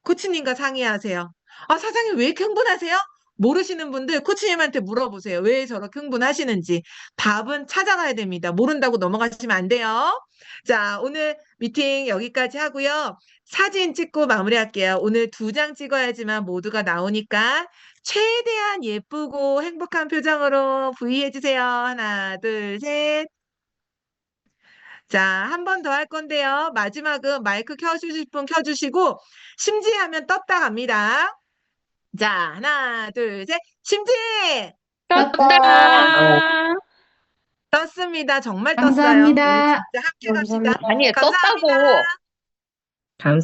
코치님과 상의하세요. 사장님 왜 이렇게 흥분하세요? 모르시는 분들 코치님한테 물어보세요. 왜 저렇게 흥분하시는지. 답은 찾아가야 됩니다. 모른다고 넘어가시면 안 돼요. 자, 오늘 미팅 여기까지 하고요. 사진 찍고 마무리할게요. 오늘 2장 찍어야지만 모두가 나오니까 최대한 예쁘고 행복한 표정으로 V 해주세요. 하나, 둘, 셋. 자, 한 번 더 할 건데요. 마지막은 마이크 켜주실 분 켜주시고, 심지하면 떴다 갑니다. 자, 하나, 둘, 셋. 심지! 떴다. 떴습니다. 정말 떴어요. 우리 감사합니다. 진짜 함께 갑시다. 아니, 감사합니다. 떴다고. 감